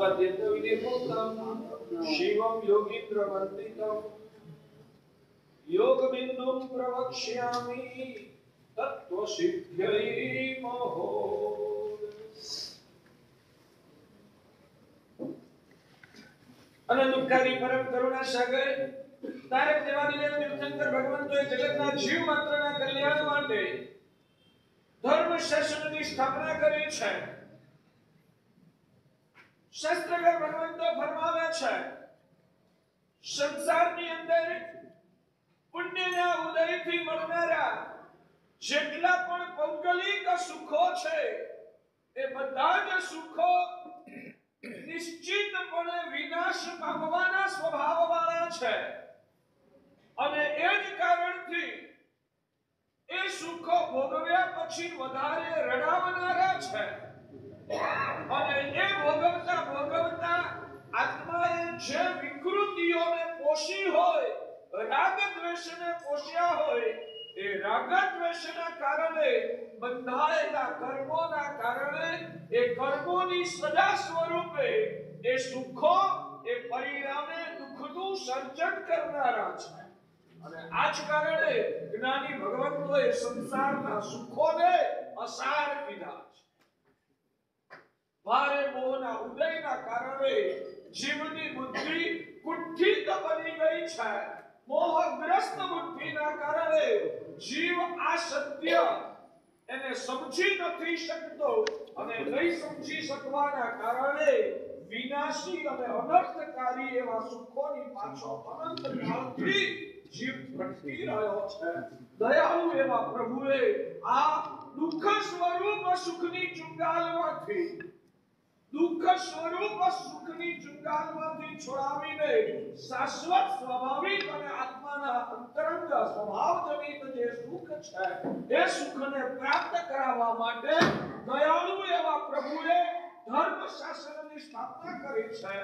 तद्यतो विनिर्मुक्तम् शिवं योगीन्द्रवन्दितं योगबिन्दुं प्रवक्ष्यामि तत्त्वसिद्ध्यै महो। अनंतकारी परम करुणा सागर तारक देवादिदेव तीर्थंकर भगवंतोए जगतना जीव मात्रना कल्याण માટે ધર્મ શાસનની સ્થાપના કરી છે। શાસ્ત્રકાર ભગવંતો ફરમાવે છે સંસારની અંદર પુણ્યના ઉદયથી મળનારા જેટલા પણ પૌગલિક સુખો છે એ બધા જ સુખો નિશ્ચિતપણે વિનાશ પામવાના સ્વભાવવાળા છે અને એ જ કારણથી એ સુખો ભોગવ્યા પછી વધારે રડાવનારા છે અને એ ભોગવતા ભોગવતા આત્માએ જે વિકૃતિઓને પોષી હોય, રાગ દ્વેષને પોષ્યા હોય, એ રાગ દ્વેષના કારણે બંધાયેલા કર્મોના કારણે એ કર્મોની સજા સ્વરૂપે એ સુખો એ પરિણામે દુઃખનું સર્જન કરનારા છે અને આ જ કારણે જ્ઞાની ભગવંતોએ સંસારના સુખોને અસાર કીધા છે। ભારે મોહના ઉદયના કારણે જીવની બુદ્ધિ કુંઠિત બની ગઈ છે। મોહગ્રસ્ત બુદ્ધિના કારણે જીવ આ સત્ય એને સમજી નથી શકતો અને નહીં સમજી શકવાના કારણે વિનાશી અને અનર્થકારી એવા સુખોની પાછળ અનંત કાળથી જીવ ભટકી રહ્યો છે। દયાળુ એવા પ્રભુએ આ દુઃખ સ્વરૂપ સુખની ચુંગાલમાંથી છોડાવીને શાશ્વત સ્વાભાવિક અને આત્માના અંતરંગ સ્વભાવજનિત જે સુખ છે એ સુખને પ્રાપ્ત કરાવવા માટે દયાળુ એવા પ્રભુએ ધર્મ શાસનની સ્થાપના કરી છે।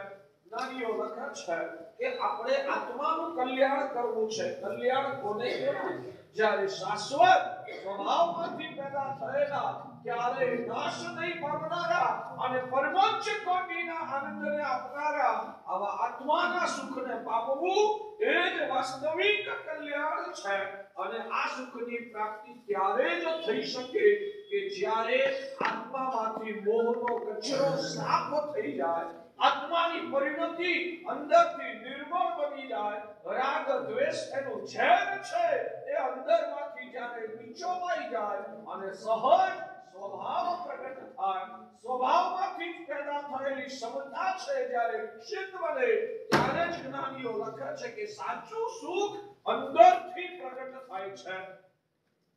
જ્ઞાનીઓ લખે છે કે આપણે આત્માનું કલ્યાણ કરવું છે। કલ્યાણ કોને કહેવાય? જ્યારે શાશ્વત સ્વભાવમાંથી પેદા થયેલા ક્યારે નાશ નહીં પામનારા અને પરમોચ્ચ કોટીના આનંદને આપનારા આવા આત્માના સુખને પામવું એ જ વાસ્તવિક કલ્યાણ છે અને આ સુખની પ્રાપ્તિ ત્યારે જ થઈ શકે કે જ્યારે આત્મામાંથી મોહનો કચરો સાફ થઈ જાય, આત્માની પરિણતિ અંદરથી નિર્મળ બની જાય, રાગ દ્વેષ એનું ઝેર છે એ અંદરમાંથી જ્યારે નીચોવાઈ જાય અને સહજ સ્વભાવ પ્રગટ થાય, સ્વભાવમાંથી પેદા થયેલી સમતા છે જ્યારે વિકસિત બને ત્યારે જ જ્ઞાનીઓ લખે છે કે સાચું સુખ અંદરથી પ્રગટ થાય છે।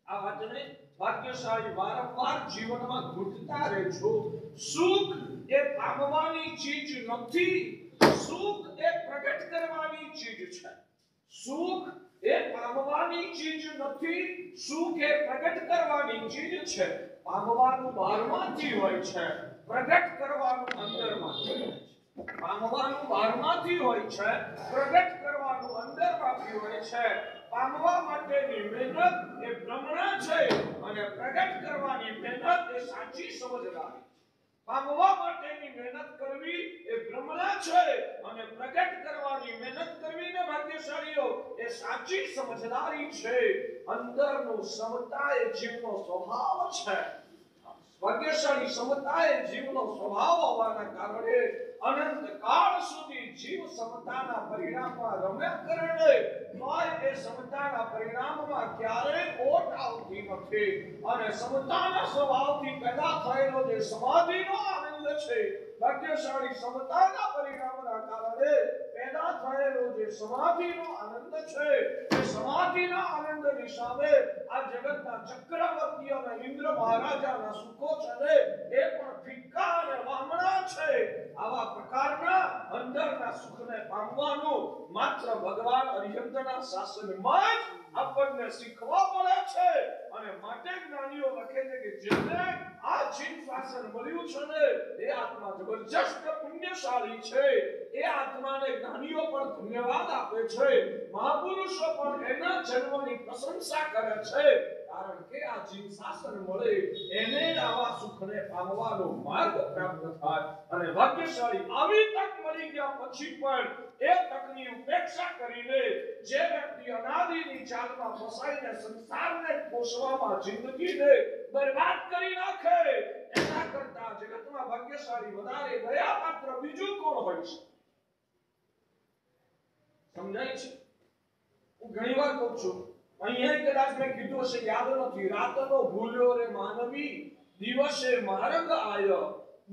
આ વાતને ભાગ્યશાળી વારંવાર જીવનમાં ઘૂંટતા રહેજો। સુખ એ પામવાની ચીજ નથી, સુખ એ પ્રગટ કરવાની ચીજ છે। સુખ એ પામવાની ચીજ નથી, સુખ એ પ્રગટ કરવાની ચીજ છે। પામવાનું બહારમાંથી હોય છે, પ્રગટ કરવાનું અંદરમાંથી હોય છે। પામવાનું બહારમાંથી હોય છે, પ્રગટ કરવાનું અંદરમાંથી હોય છે। પામવા માટેની મહેનત એ ભ્રમણા છે અને પ્રગટ કરવાની મહેનત એ સાચી સમજદારી। પામવા માટેની મહેનત કરવી એ ભ્રમણા છે અને પ્રગટ કરવાની મહેનત કરવી ને ભાગ્યશાળીઓ એ સાચી સમજદારી છે। અંદરનું સમતા એ જીવનો સ્વભાવ છે। ભાગ્યશાળી સમતા એ જીવનો સ્વભાવ હોવાના કારણે અનંત કાળ સુધી જીવ સમતાના પરિણામમાં રમ્યા કરે તોય એ સમતાના પરિણામમાં ક્યારેય ખોટ આવતી નથી અને સમતાના સ્વભાવથી પેદા થયેલો જે સમાધિનો આનંદ છે, ભાગ્યશાળી સમતાના પરિણામના કારણે પેદા થયેલો જે સમાધિનો આનંદ છે, એ સમાધિના આનંદની સામે આ જગતના ચક્રવર્તી અને ઇન્દ્ર મહારાજાના સુખો છે એ પણ ફિક્કા અને વામણા છે। આવા પ્રકારના અંદરના સુખને પામવાનું માત્ર ભગવાન અરિહંતના શાસનમાં જ આપણને શીખવા મળે છે અને માટે જ્ઞાનીઓ લખે છે કે જેને આ જીવ શાસન મળ્યું છે ને એ આત્મા જબરજસ્ત પુણ્યશાળી છે। એ આત્માને જ્ઞાનીઓ પણ ધન્યવાદ આપે છે, મહાપુરુષો પણ એના જન્મની પ્રશંસા કરે છે। કારણ કે આ જીવ શાસન મળે એને આવા સુખને પામવાનો માર્ગ પ્રાપ્ત થાય અને ભાગ્યશાળી આવી તક મળી ગયા પછી પણ એ તકની ઉપેક્ષા કરીને જે વ્યક્તિ અનાદિની ચાલમાં ફસાઈને સંસારને પોષવામાં જિંદગીને બરબાદ કરી નાખે એના કરતા જગતમાં ભાગ્યશાળી વધારે દયાપાત્ર બીજું કોણ હોય છે? સમજાય છે? હું ઘણી વાર કહું છું, અહીંયા કદાચ મેં કીધું હશે, યાદ નથી, રાતનો ભૂલ્યો રે માનવી દિવસે માર્ગ આયો,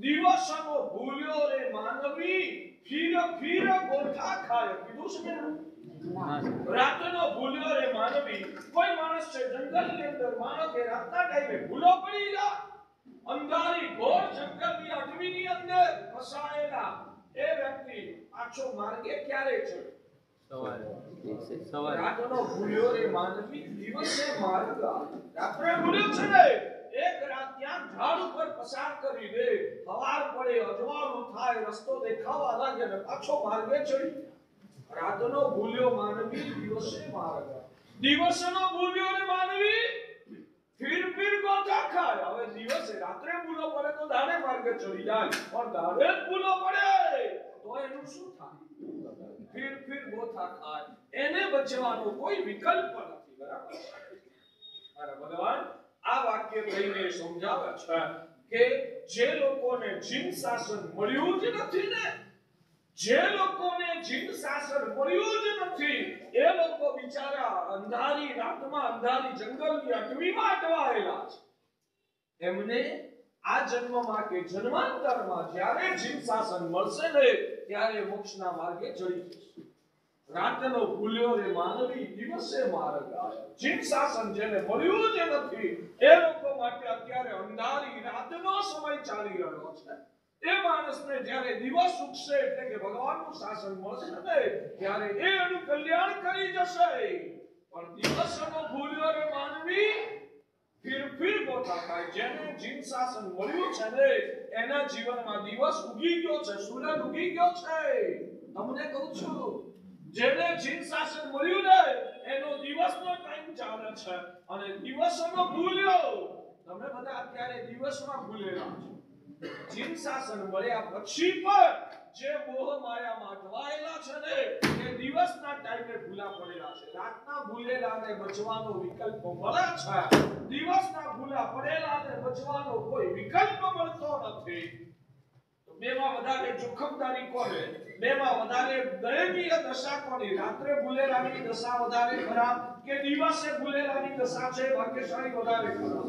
દિવસનો ભૂલ્યો રે માનવી ફીર ફીર ગોઠા ખાય. કીધું છે મેં? રાતનો ભૂલ્યો રે માનવી. કોઈ માણસ છે જંગલની અંદર, માનો કે રાતના ટાઈમે ભૂલો પડી જાય, અંધારી ઘોર જંગલની અડવીની અંદર ફસાયેલા એ વ્યક્તિ પાછો માર્ગે ક્યારે ચડે? સવારે. રાતનો ભૂલ્યો રે માનવી દિવસે માર્ગ આયો. રાત્રે ભૂલ્યો છે ને, એક રાત ત્યાં ઝાડ ઉપર પસાર કરી દે, સવાર પડે અજવાળું થાય, રસ્તો દેખાવા લાગે ને પાછો માર્ગે ચડી. રાતનો ભૂલ્યો માનવી દિવસે માર્ગ આયો. દિવસનો ભૂલ્યો રે માનવી ફીર ગોતા ખાય. હવે દિવસે રાત્રે ભૂલો પડે તો દાડે માર્ગે ચડી જાય, પણ દાડે જ ભૂલો પડે તો એનું શું થાય? ફીર ગોતા ખાય. એને બચવાનો કોઈ વિકલ્પ નથી. બરાબર? અરે ભગવાન આ વાક્ય કહીને સમજાવે છે કે જે લોકોને જીન શાસન મળ્યું જ નથી ને, જે લોકોને જીન શાસન મળ્યું જ નથી એ લોકો બિચારા અંધારી રાતમાં અંધારી જંગલની અટવીમાં અટવાયેલા છે. એમને આ જન્મમાં કે જન્માંતરમાં જ્યારે જીન શાસન મળશે ને ત્યારે મોક્ષના માર્ગે ચડી જશે. રાતનો ભૂલ્યો રે માનવી દિવસે માર્ગ આયો. જીન શાસન જેને મળ્યું જ નથી એ લોકો માટે અત્યારે અંધારી રાતનો સમય ચાલી રહ્યો છે. એ માણસને જ્યારે દિવસ ઉગશે એટલે કે ભગવાનનું શાસન મળશે ને ત્યારે એ એનું કલ્યાણ કરી જશે. પણ દિવસનો ભૂલ્યો રે માનવી ફીર ગોતા ખાય. જેને જીન શાસન મળ્યું છે ને એના જીવનમાં દિવસ ઉગી ગયો છે, સૂરજ ઉગી ગયો છે. તમને કહું છું, જેને જીન શાસન મળ્યું ને એનો દિવસનો ટાઈમ ચાલે છે અને દિવસનો ભૂલ્યો. તમે બધા અત્યારે દિવસમાં ભૂલેલા છો. જીન શાસન મળ્યા પછી પણ જે મોહ માયામાં અટવાયેલા છે ને એ દિવસના ટાઈમે ભૂલા પડેલા છે. રાતના ભૂલેલાને બચવાનો વિકલ્પ મળે છે, દિવસના ભૂલા પડેલાને બચવાનો કોઈ વિકલ્પ મળતો નથી. તો બેમાં વધારે જોખમદારી કોને? બેમાં વધારે દયનીય દશા કોની? રાત્રે ભૂલેલાની દશા વધારે ખરાબ કે દિવસે ભૂલેલાની દશા છે ભાગ્યશાળી વધારે ખરાબ?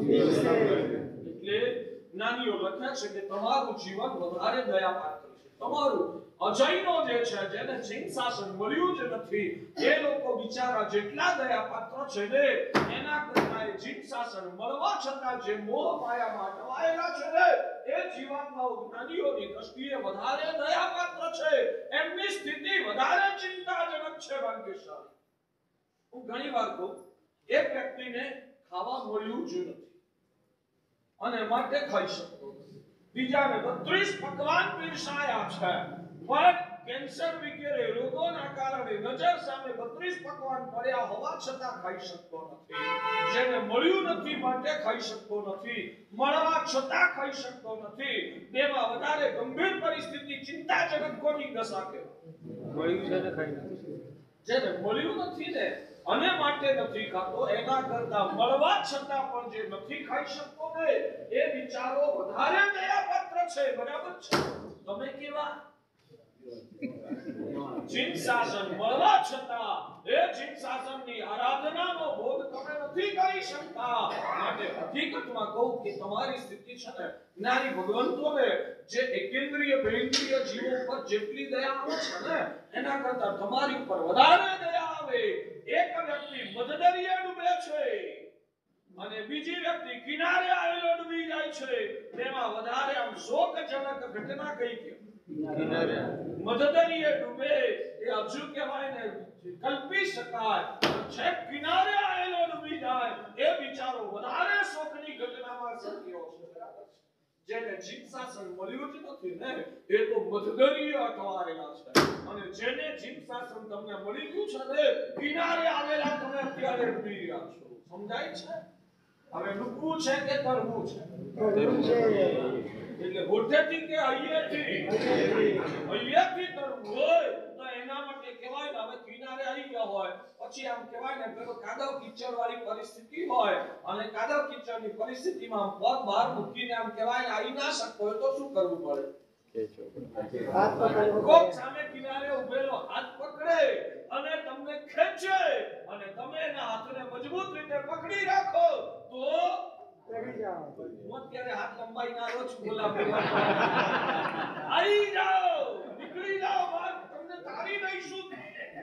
એટલે જ્ઞાનીઓ લખે છે કે તમારું જીવન વધારે દયાપાત્ર છે. તમારું અજયનો જે છે, જેને જીન શાસન મળ્યું જ નથી એ લોકો બિચારા જેટલા દયાપાત્ર છે ને એના કરતા જીન શાસન મળવા છતાં જે મોહ માયામાં અટવાયેલા છે ને એ જીવાત્માઓ જ્ઞાનીઓની દ્રષ્ટિએ વધારે દયાપાત્ર છે. એમની સ્થિતિ વધારે ચિંતાજનક છે ભાગ્યશાળી. હું ઘણી વાર કહું, એક વ્યક્તિને ખાવા મળ્યું જ નથી અને માટે ખાઈ શકતો નથી. બીજાને 32 પકવાન પીરસાયા છે પણ કેન્સર વગેરે રોગોના કારણે નજર સામે 32 પકવાન પડ્યા હોવા છતાં ખાઈ શકતો નથી. જેને મળ્યું નથી માટે ખાઈ શકતો નથી, મળવા છતાં ખાઈ શકતો નથી. બેમાં વધારે ગંભીર પરિસ્થિતિ ચિંતાજનક કોની દશા કહેવાય? મળ્યું છે ને ખાઈ નથી. જેને મળ્યું નથી ને અને માટે નથી ખાતો એના કરતા મળવા છતાં પણ જે નથી ખાઈ શકતો ને એ વિચારો વધારે દયાપાત્ર છે. બરાબર છે? તમે કેવા? જીન શાસન મળવા છતાં એ જીન શાસનની આરાધનાનો ભોગ તમે નથી કરી શકતા. માટે હકીકતમાં કહું કે તમારી સ્થિતિ છે ને જ્ઞાની ભગવંતોને જે એકેન્દ્રિય બેન્દ્રિય જીવો પર જેટલી દયા આવે છે ને એના કરતા તમારી ઉપર વધારે દયા આવે. એક વ્યક્તિ મધદરિયે ડૂબે છે અને બીજી વ્યક્તિ કિનારે આવેલો ડૂબી જાય છે. તેમાં વધારે આમ શોકજનક ઘટના કઈ કે કિનારે મધદરિયે ડૂબે એ હજુ કહેવાય ને કલ્પી શકાય. છેક કિનારે આવેલો ડૂબી જાય એ બિચારો વધારે શોકની ઘટનામાં સત્યો છે. જેને જીન શાસન મળ્યું જ નથી ને એ તો મધદરિયે અટવાયેલા છે અને જેને જીન શાસન તમને મળી ગયું છે ને કિનારે આવેલા તમે અત્યારે ડૂબી રહ્યા છો. સમજાય છે? હવે લુકવું છે કે તરવું છે? તરવું છે. એટલે હોઠેથી કે અહીંયાથી તરવું હોય તો એના માટે કહેવાય ને હવે કિનારે આવી ગયા હોય પછી આમ કહેવાય ને પેલો કાદવ કીચડ વાળી પરિસ્થિતિ હોય અને કાદવ કીચડની પરિસ્થિતિમાં પગ બહાર મૂકીને આમ કહેવાય ને આવી ના શકતો હોય તો શું કરવું પડે? કોક સામે કિનારે ઉભેલો હાથ પકડે અને તમને ખેંચે અને તમે એના હાથને મજબૂત રીતે પકડી રાખો તો હું અત્યારે હાથ લંબાઈ ના રોજ બોલાવ્યો આવી જાઓ નીકળી જાઓ બહાર તમને તારી દઈશું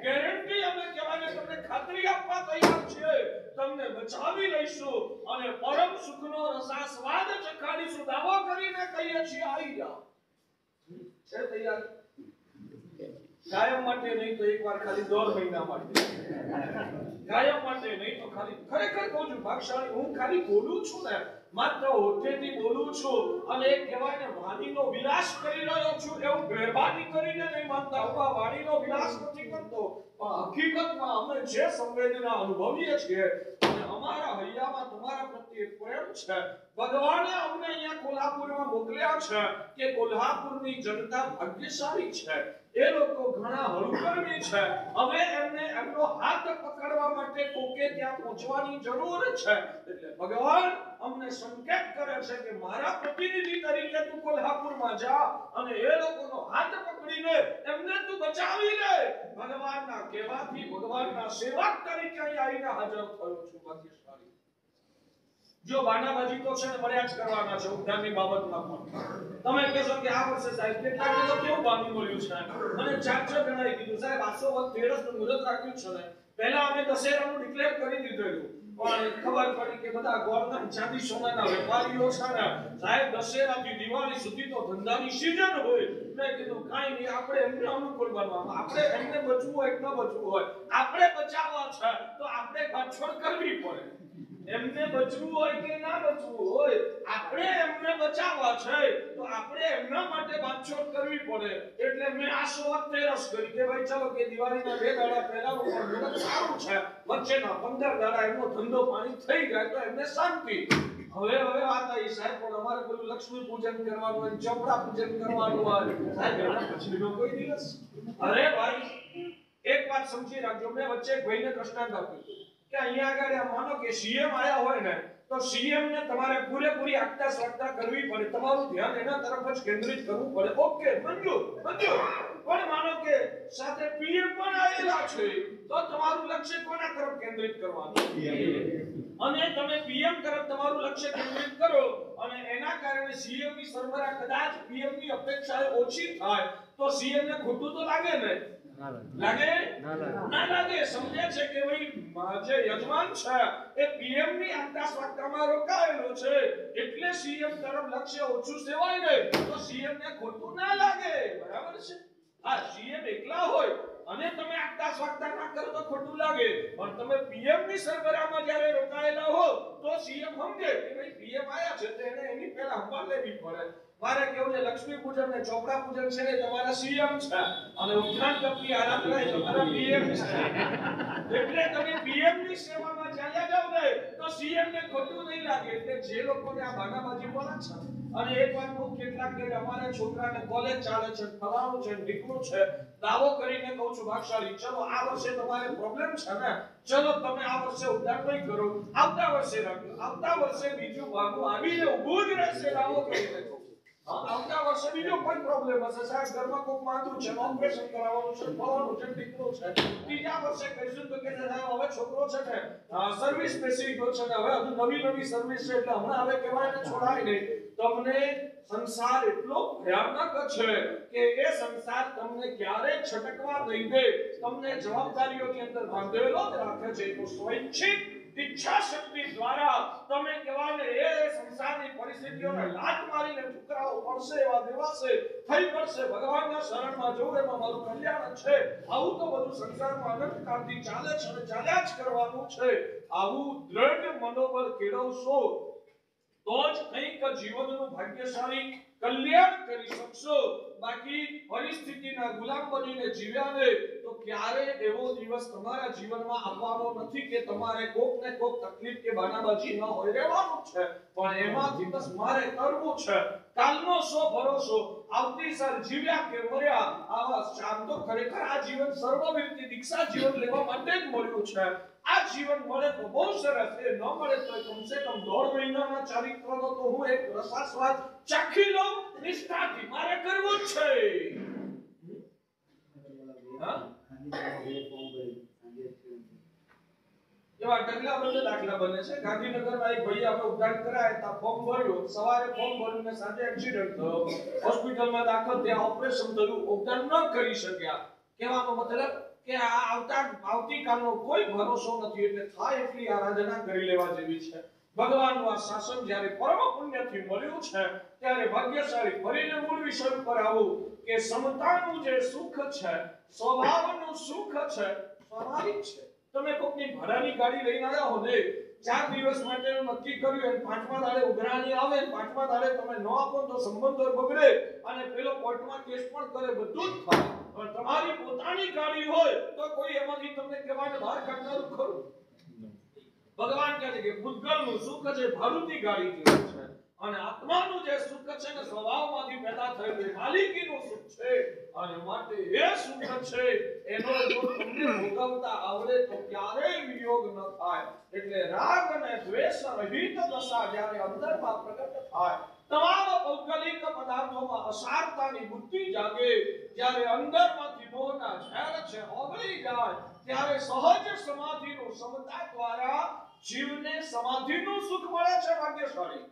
ગેરંટી અમે કહેવાય તમને ખાતરી આપવા તૈયાર છીએ તમને બચાવી લઈશું અને પરમ સુખનો રસાસ્વાદ ચખાડીશું દાવો કરીને કહીએ છીએ આવી જાઓ છે તૈયાર કાયમ માટે નહીં તો એકવાર ખાલી 1.5 મહિના માટે કાયમ માટે નહીં તો ખાલી ખરેખર કહું છું ભાગશાળી હું ખાલી બોલું છું ને માત્ર હોઠેથી બોલું છું અને એક કહેવાય ને વાણીનો વિલાસ કરી રહ્યો છું એવું મહેરબાની કરીને નહીં માનતા હું આ વાણીનો વિલાસ નથી કરતો પણ હકીકતમાં અમે જે સંવેદના અનુભવીએ છીએ અને અમારા હૈયામાં તમારા પ્રત્યે પ્રેમ છે ભગવાને અમને અહીંયા કોલ્હાપુરમાં મોકલ્યા છે કે કોલ્હાપુરની જનતા ભાગ્યશાળી છે એ લોકો ઘણા હળુકર્મી છે હવે એમને એમનો હાથ પકડવા માટે કોકે ત્યાં પહોંચવાની જરૂર છે એટલે ભગવાન અમને સંકેત કરે છે કે મારા પ્રતિનિધિ તરીકે તું કોલ્હાપુરમાં જા અને એ લોકોનો હાથ પકડીને એમને તું બચાવી લે ભગવાનના કહેવાથી ભગવાનના સેવક તરીકે અહીં આવીને હાજર થયો છું ભાગ્યશાળી જો બાનાબાજી તો છે ને મળ્યા જ કરવાના છે ઉદ્ધારની બાબતમાં પણ તમે કહેશો કે આ વર્ષે સાહેબ કેટલા તો કેવું બાંધી મળ્યું છે મને 4 ગણાઈ કીધું સાહેબ 813 નું મુહૂર્ત રાખ્યું છે ને પહેલા અમે દશેરાનું ડિક્લેર કરી દીધેલું પણ ખબર પડી કે બધા ગોળના ચાંદી સોનાના વેપારીઓ છે ને સાહેબ દશેરાથી દિવાળી સુધી તો ધંધાની સીઝન હોય મેં કીધું કાઈ નહીં આપણે એમને અનુકૂળ બનવાનું આપણે એમને બચવું હોય કે ન બચવું હોય આપણે બચાવવા છે તો આપણે બાછોડ કરવી પડે એમને બચવું હોય કે ના બચવું હોય આપણે એમને બચાવવા છે તો આપણે એમના માટે બાતછોડ કરવી પડે એટલે મેં આ 13 કરી કે ભાઈ ચલો કે દિવાળીના 2 દાડા પહેલાનું મુહૂર્ત સારું છે વચ્ચેના 15 દાડા એમનો ધંધો પાણી થઈ જાય તો એમને શાંતિ હવે વાત આવી સાહેબ પણ અમારે પેલું લક્ષ્મી પૂજન કરવાનું હોય ચોપડા પૂજન કરવાનું હોય સાહેબ એના પછીનો કોઈ દિવસ અરે ભાઈ એક વાત સમજી રાખજો મેં વચ્ચે એક ભાઈને દ્રષ્ટાંત આપ્યું કે અહીંયા આગળ માનો કે સીએમ આયા હોય ને તો સીએમ ને તમારે પૂરેપૂરી આગતા સ્વાગતા કરવી પડે તમારું ધ્યાન એના તરફ જ કેન્દ્રિત કરવું પડે ઓકે મંજૂર પણ માનો કે સાથે પીએમ પણ આવેલા છે તો તમારું લક્ષ્ય કોના તરફ કેન્દ્રિત કરવાનું અને તમે પીએમ તરફ તમારું લક્ષ્ય કેન્દ્રિત કરો અને એના કારણે સીએમ ની સરબરાહ કદાચ પીએમ ની અપેક્ષા ઓછી થાય તો સીએમ ને ખોટું તો લાગે ને લાગે ના લાગે સમજે છે કે ભાઈ જે યજમાન છે એ પીએમ ની આગતા સ્વાગતામાં રોકાયેલો છે એટલે સીએમ તરફ લક્ષ્ય ઓછું સેવાય ને તો સીએમ ને ખોટું ના લાગે બરાબર છે આ સીએમ એકલા હોય અને તમે આગતા સ્વાગતા ના કરો તો ખોટું લાગે પણ તમે પીએમ ની સરબરાહમાં જ્યારે રોકાયેલા હો તો સીએમ સમજે કે ભાઈ પીએમ આયા છે તો એને એની પહેલા સંભાળ લેવી પડે મારે કેવું છે લક્ષ્મી પૂજન ને ચોપડા પૂજન છે એ તમારા સીએમ છે અને ઉત્થાન કપની આરાધના એ તમારા પીએમ છે એટલે તમે પીએમ ની સેવામાં ચાલ્યા જાવ ને તો સીએમ ને ખોટું નહીં લાગે એટલે જે લોકોને આ બાનાબાજી બોલે છે અને એક વાત હું કેટલાક કે અમારા છોકરાને કોલેજ ચાલે છે ફલાણું છે ઢીકણું છે દાવો કરીને કહું છું ભાગશાળી ચલો આ વર્ષે તમારે પ્રોબ્લેમ છે ને ચલો તમે આ વર્ષે ઉદ્ધાર નહીં કરો આવતા વર્ષે રાખો આવતા વર્ષે બીજું ભાગું આવીને ઊભું જ રહેશે દાવો કરીને આવતા વર્ષે બીજો કોઈ પ્રોબ્લેમ હશે સાહેબ ઘરમાં કોઈ માંદું છે ઓપરેશન કરાવવાનું છે ફલાણું છે ઢીકણું છે ત્રીજા વર્ષે કહીશું તો કે સાહેબ હવે છોકરો છે ને સર્વિસ બેસી ગયો છે ને હવે હજુ નવી સર્વિસ છે એટલે હમણાં હવે કહેવાય ને છોડાય નહીં તમને સંસાર એટલો ભયાનક છે કે એ સંસાર તમને ક્યારે છટકવા નહીં દે તમને જવાબદારીઓની અંદર બાંધેલો જ રાખે છે તો સ્વૈચ્છિક ઈચ્છા શક્તિ દ્વારા તમે કહેવાને એ સંસારની પરિસ્થિતિઓને લાત મારીને ઠુકરાવો પડશે એવા દેવાશે થઈ પડશે ભગવાનના શરણમાં જવું એમાં મારું કલ્યાણ છે આવું તો બધું સંસારમાં અનંતકાળથી ચાલે છે અને ચાલ્યા જ કરવાનું છે આવું દ્રઢ મનોબળ કેળવશો તો જ કંઈક જીવનનું ભાગ્યશાળી કલ્યાણ કરી શકશો બાકી પરિસ્થિતિના ગુલામ બનીને જીવ્યા ને તો ક્યારે એવો દિવસ તમારા જીવનમાં આવવાનો નથી કે તમારે કોક ને કોક તકલીફ કે બાનાબાજી ન હોય, રહેવાનું છે, પણ એમાંથી બસ મારે કરવું છે. કાલનો સો ભરોસો, આવતી સાલ જીવ્યા કે મર્યા, આવા શામ તો ખરેખર આ જીવન સર્વવ્યાપી દીક્ષા જીવન લેવા માટે જ મળ્યું છે. આ જીવન મળે તો બહુ સરસ, એ ન મળે તો કમસે કમ 1.5 મહિનાના ચારિત્રનો તો હું એક રસાસ્વાદ ચાખી લઉં નિષ્ઠાથી. મારે કરવું જ છે. એવા ઢગલા બધા દાખલા બને છે. ગાંધીનગરમાં એક ભાઈ આપણે ઉદ્ધાર કરાય તા ફોર્મ ભર્યું, સવારે ફોર્મ ભર્યું ને સાંજે એક્સિડન્ટ થયો, હોસ્પિટલમાં દાખલ થયા, ઓપરેશન થયું, ઉદ્ધાર ન કરી શક્યા. કહેવાનો મતલબ કે આ આવતીકાલનો કોઈ ભરોસો નથી, એટલે થાય એટલી આરાધના કરી લેવા જેવી છે. ભગવાનનું આ શાસન જ્યારે પરમ પુણ્યથી મળ્યું છે ત્યારે ભાગ્યશાળી. ફરીને મૂળ વિષય પર આવું કે સમતાનું જે સુખ છે, સ્વભાવનું સુખ છે, સ્વાભાવિક છે. તમે કોકની ભાડાની ગાડી લઈને આવ્યા હો ને, 4 દિવસ માટેનું નક્કી કર્યું અને 5મા દાડે ઉઘરાણી આવે, 5મા દાડે તમે ન આપો તો સંબંધો બગડે અને પેલો કોર્ટમાં કેસ પણ કરે, બધું જ થાય. પણ તમારી પોતાની ગાડી હોય તો કોઈ એમાંથી તમને કહેવાને બહાર કાઢનારું ખરું? ભગવાન કહે છે કે ભૂતગળનું સુખ છે, ભાડુતી ગાડી જેવું છે, અને આત્માનું જે સુખ છે ને સ્વભાવમાંથી પેદા થયેલું માલિકીનું સુખ છે, અને માટે એ સુખ છે એનો જો તમને ભોગવતા આવડે તો ક્યારેય વિયોગ ન થાય. એટલે રાગ અને દ્વેષ રહિત દશા જ્યારે અંદરમાં પ્રગટ થાય, તમામ ભૌગોલિક પદાર્થોમાં અસારતાની બુદ્ધિ જાગે, જ્યારે અંદરમાંથી મોહના ઝેર છે ઓગળી જાય, ત્યારે સહજ સમાધિનું સમતા દ્વારા જીવને સમાધિનું સુખ મળે છે. ભાગ્યશાળી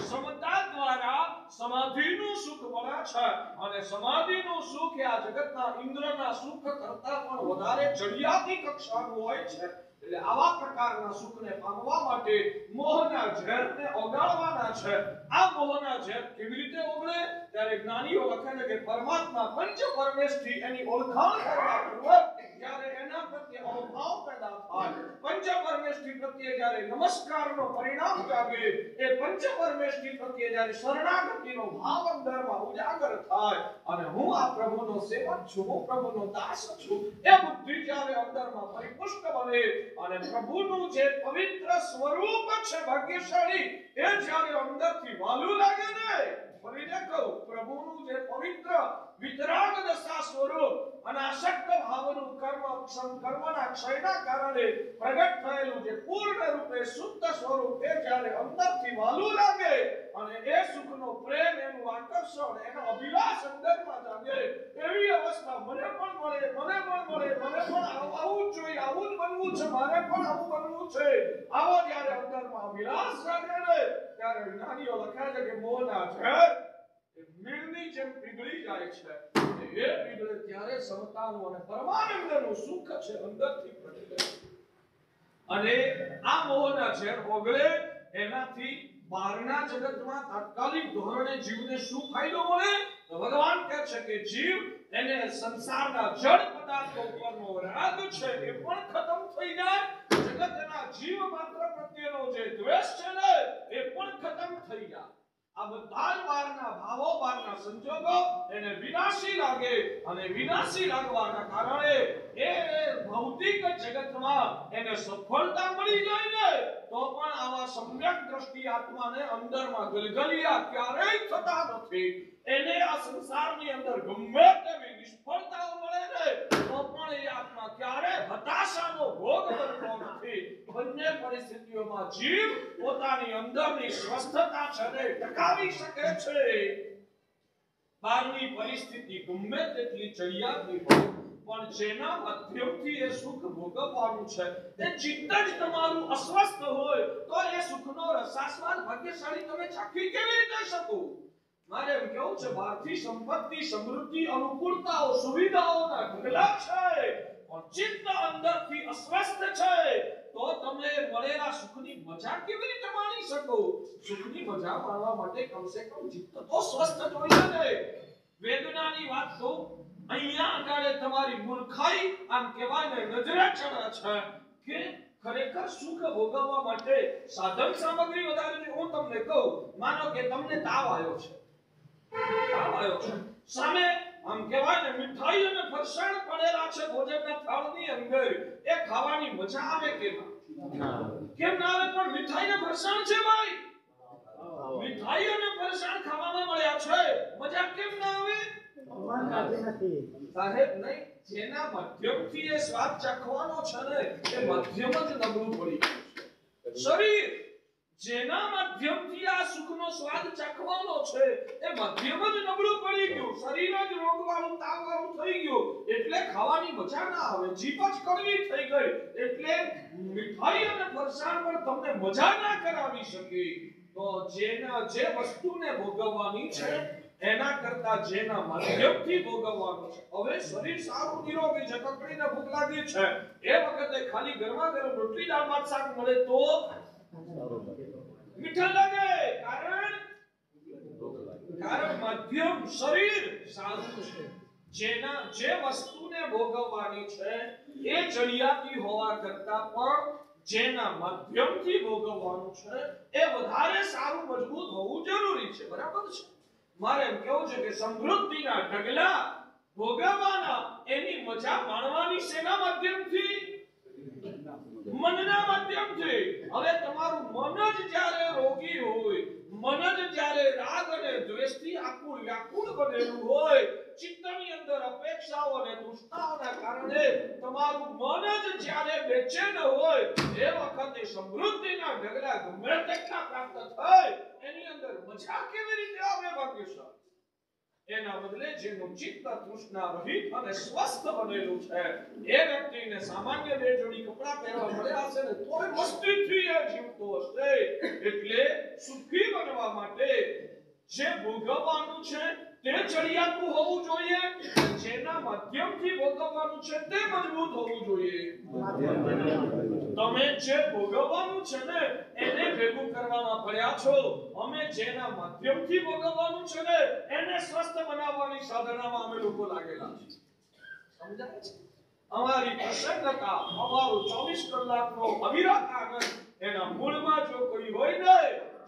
સમતા દ્વારા સમાધિનું સુખ મળે છે, અને સમાધિનું સુખ આ જગતના ઇન્દ્રના સુખ કરતા પણ વધારે ચડિયાતી કક્ષાનું હોય છે. એટલે આવા પ્રકારના સુખને પામવા માટે મોહના ઝેરને ઓગાળવાના છે. આ મોહના ઝેર કેવી રીતે ઓગળે? ત્યારે જ્ઞાનીઓ લખે છે કે પરમાત્મા પંચ પરમેશથી એની ઓળખાણ કરવા પૂર્વક જ્યારે એના પ્રત્યે અભાવ પેદા થાય, પંચ પરમેશથી પ્રત્યે જ્યારે નમસ્કારનો પરિણામ જાગે, એ પંચ પરમેશથી પ્રત્યે જ્યારે શરણાગતિનો ભાવ અંદરમાં ઉજાગર થાય, અને હું આ પ્રભુનો સેવક છું, હું પ્રભુનો દાસ છું, એ બુદ્ધિ જ્યારે અંદરમાં પરિપુષ્ટ બને અને પ્રભુનું જે પવિત્ર સ્વરૂપ છે ભાગ્યશાળી, એ જ્યારે અંદરથી વાલું લાગે ને, ફરીને કહું, પ્રભુનું જે પવિત્ર વિતરાગ દશા સ્વરૂપ અને આસક્ત ભાવનું કર્મના ક્ષયના કારણે પ્રગટ થયેલું જે પૂર્ણ રૂપે શુદ્ધ સ્વરૂપ, એ જ્યારે અંદરથી વાલું લાગે અને એ સુખનો પ્રેમ, એનું આકર્ષણ, એનો અભિલાષ અંદરમાં જાગે, એવી અવસ્થા મને પણ મળે, મને પણ મળે, મને પણ આવું જ જોઈએ, આવું જ બનવું છે, મારે પણ આવું બનવું છે, આવો જ્યારે અંદરમાં અભિલાષ જાગે ને, ત્યારે જ્ઞાનીઓ લખે છે કે મોહના ઝેર મીણની જેમ પીગળી જાય છે. એ પીગળે ત્યારે સમતાનું અને પરમાનંદનું સુખ છે અંદરથી પ્રગટે. અને આ મોહના ઝેર ઓગળે, એનાથી બહારના જગતમાં તાત્કાલિક ધોરણે જીવને શું ફાયદો મળે? તો ભગવાન કહે છે કે જીવ એને સંસારના જડ પદાર્થો ઉપરનો રાગ છે એ પણ ખતમ થઈ જાય, જગતના જીવ માત્ર પ્રત્યેનો જે દ્વેષ છે ને એ પણ ખતમ થઈ જાય. આ બધા જ બહારના ભાવો, બહારના સંજોગો એને વિનાશી લાગે, અને વિનાશી લાગવાના કારણે એ ભૌતિક જગતમાં એને સફળતા મળી જાય ને, તો પણ આવા સમ્યક દ્રષ્ટિ આત્માને અંદરમાં ગલગલિયા ક્યારેય થતા નથી. એને આ સંસારની અંદર ગમે તેવી નિષ્ફળતાઓ મળે ને, તો પણ એ આત્મા ક્યારેય હતાશાનો ભોગ બનતો નથી. બંને પરિસ્થિતિઓમાં જીવ પોતાની અંદરની સ્વસ્થતા છે ને ટકાવી શકે છે. બહારની પરિસ્થિતિ ગમે તેટલી ચડિયાતી હોય, પણ જેના માધ્યમથી એ સુખ ભોગવવાનું છે, તે ચિત્ત જ તમારું અસ્વસ્થ હોય, તો એ સુખનો રસાસ્વાદ ભાગ્યશાળી તમે ચાખી કેવી રીતે શકો? મારે એમ કેવું છે, બહારથી સંપત્તિ, સમૃદ્ધિ, અનુકૂળતાઓ, સુવિધાઓના ઢગલા છે, પણ ચિત્ત અંદરથી અસ્વસ્થ છે, તો તમે મળેલા સુખની મજા કેવી રીતે માણી શકો? સુખની મજા માણવા માટે કમસે કમ ચિત્ત તો સ્વસ્થ જોઈએ ને. વેદનાની વાત તો અહીંયા આગળ તમારી મૂર્ખાઈ આમ કહેવાય ને નજરે ચડે છે કે ખરેખર સુખ ભોગવવા માટે સાધન સામગ્રી વધારે છે. હું તમને કહું, માનો કે તમને તાવ આવ્યો છે, સામે આમ કહેવાય ને મીઠાઈ અને ફરસાણ પડેલા છે ભોજનના થાળની અંદર, ગઈ એ ખાવાની મજા આવે કે કેમ ના આવે? પણ મીઠાઈ ને ફરસાણ છે ભાઈ, મીઠાઈ અને ફરસાણ ખાવામાં મળ્યા છે, મજા કેમ ના આવે? સાહેબ નહીં, જેના માધ્યમથી એ સ્વાદ ચાખવાનો છે ને એ માધ્યમ જ નબળું પડી ગયું છે. શરીર જેના માધ્યમથી આ સુખનો સ્વાદ ચાખવાનો છે એ માધ્યમ જ નબળું પડી ગયું, શરીર જ રોગવાળું તાવવાળું થઈ ગયું, એટલે ખાવાની મજા ના આવે, જીભ જ કડવી થઈ ગઈ, એટલે મીઠાઈ અને ફરસાણ પણ તમને મજા ના કરાવી શકે. તો જે વસ્તુને ભોગવવાની છે એના કરતા જેના માધ્યમથી ભોગવવાનું છે. હવે શરીર સારું નિરોગી છે, કકડીને ભૂખ લાગી છે, એ વખતે ખાલી ગરમા ગરમ રોટલી દાળ ભાત શાક મળે તો મીઠા લાગે, કારણ માધ્યમ શરીર સારું છે. જે વસ્તુને ભોગવવાની છે એ ચડિયાતી હોવા કરતા પણ જેના માધ્યમથી ભોગવવાનું છે એ વધારે સારું મજબૂત હોવું જરૂરી છે. બરાબર છે? મારે એમ કેવું છે કે સમૃદ્ધિના ઢગલા ભોગવવાના, એની મજા માણવાની શેના માધ્યમથી? મનના માધ્યમથી. હવે તમારું મન જ જ્યારે રોગી હોય, મન જ જ્યારે રાગ અને દ્વેષથી આકુળ વ્યાકુળ બનેલું હોય, ચિત્તની અંદર અપેક્ષાઓ અને તૃષ્ણાઓના કારણે તમારું મન જ જ્યારે બેચેન હોય, એ વખતે સમૃદ્ધિના ઢગલા ગમે તેટલા પ્રાપ્ત થાય એની અંદર મજા કેવી રીતે આવે? ભાગ્યશાળી એના બદલે જેનું ચિત્ત તૃષ્ણા રહિત અને સ્વસ્થ બનેલું છે એ વ્યક્તિને સામાન્ય બે જોડી કપડા પહેરવા મળ્યા હશે ને તોય મસ્તીથી એ જીવતો હશે. એટલે સુખી બનવા માટે જે ભોગવવાનું છે તે ચડિયાતું હોવું જોઈએ, જેના માધ્યમથી ભોગવવાનું છે તે મજબૂત હોવું જોઈએ. તમે જે ભોગવવાનું છે ને એને ભેગું કરવામાં પડ્યા છો, અમે જેના માધ્યમથી ભોગવવાનું છે ને એને સ્વસ્થ બનાવવાની સાધનામાં અમે લોકો લાગેલા છે. સમજાય છે? અમારી પ્રસન્નતા, અમારું 24 કલાકનો અવિરત આનંદ, એના મૂળમાં જો કોઈ હોય ને,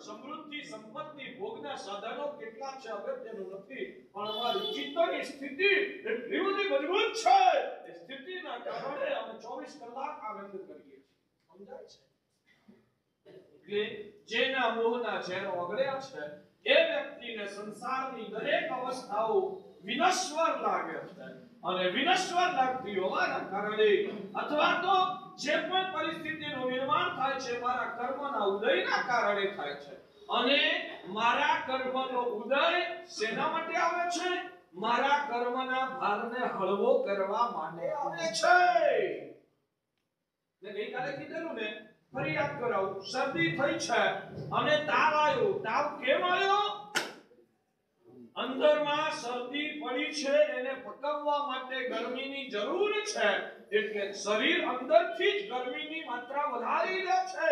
સમૃદ્ધિ સંપત્તિ ભોગના સાધનો કેટલા છે અગત્યનું નથી, પણ અમારી ચિત્તની સ્થિતિ એટલી બધી મજબૂત છે, એ સ્થિતિના કારણે અમે 24 કલાક આનંદ કરીએ છીએ. સમજાય છે? એટલે જેના મોહના ઝેરો ઓગળ્યા છે એ વ્યક્તિને સંસારની દરેક અવસ્થાઓ વિનશ્વર લાગે છે, અને વિનશ્વર લાગતી હોવાના કારણે અથવા તો જે પણ પરિસ્થિતિનું નિર્માણ થાય છે મારા કર્મના ઉદયના કારણે થાય છે. અને મારા કર્મનો ઉદય શેના માટે આવે છે? મારા કર્મના ભારને હળવો કરવા માટે આવે છે. ને ગઈકાલે કીધેલું ને, ફરી યાદ કરાવું, શરદી થઈ છે અને તાવ આવ્યો. તાવ કેમ આવ્યો? અંદરમાં શરદી પડી છે, એને પકવવા માટે ગરમીની જરૂર છે, એટલે શરીર અંદરથી જ ગરમીની માત્રા વધારી લે છે.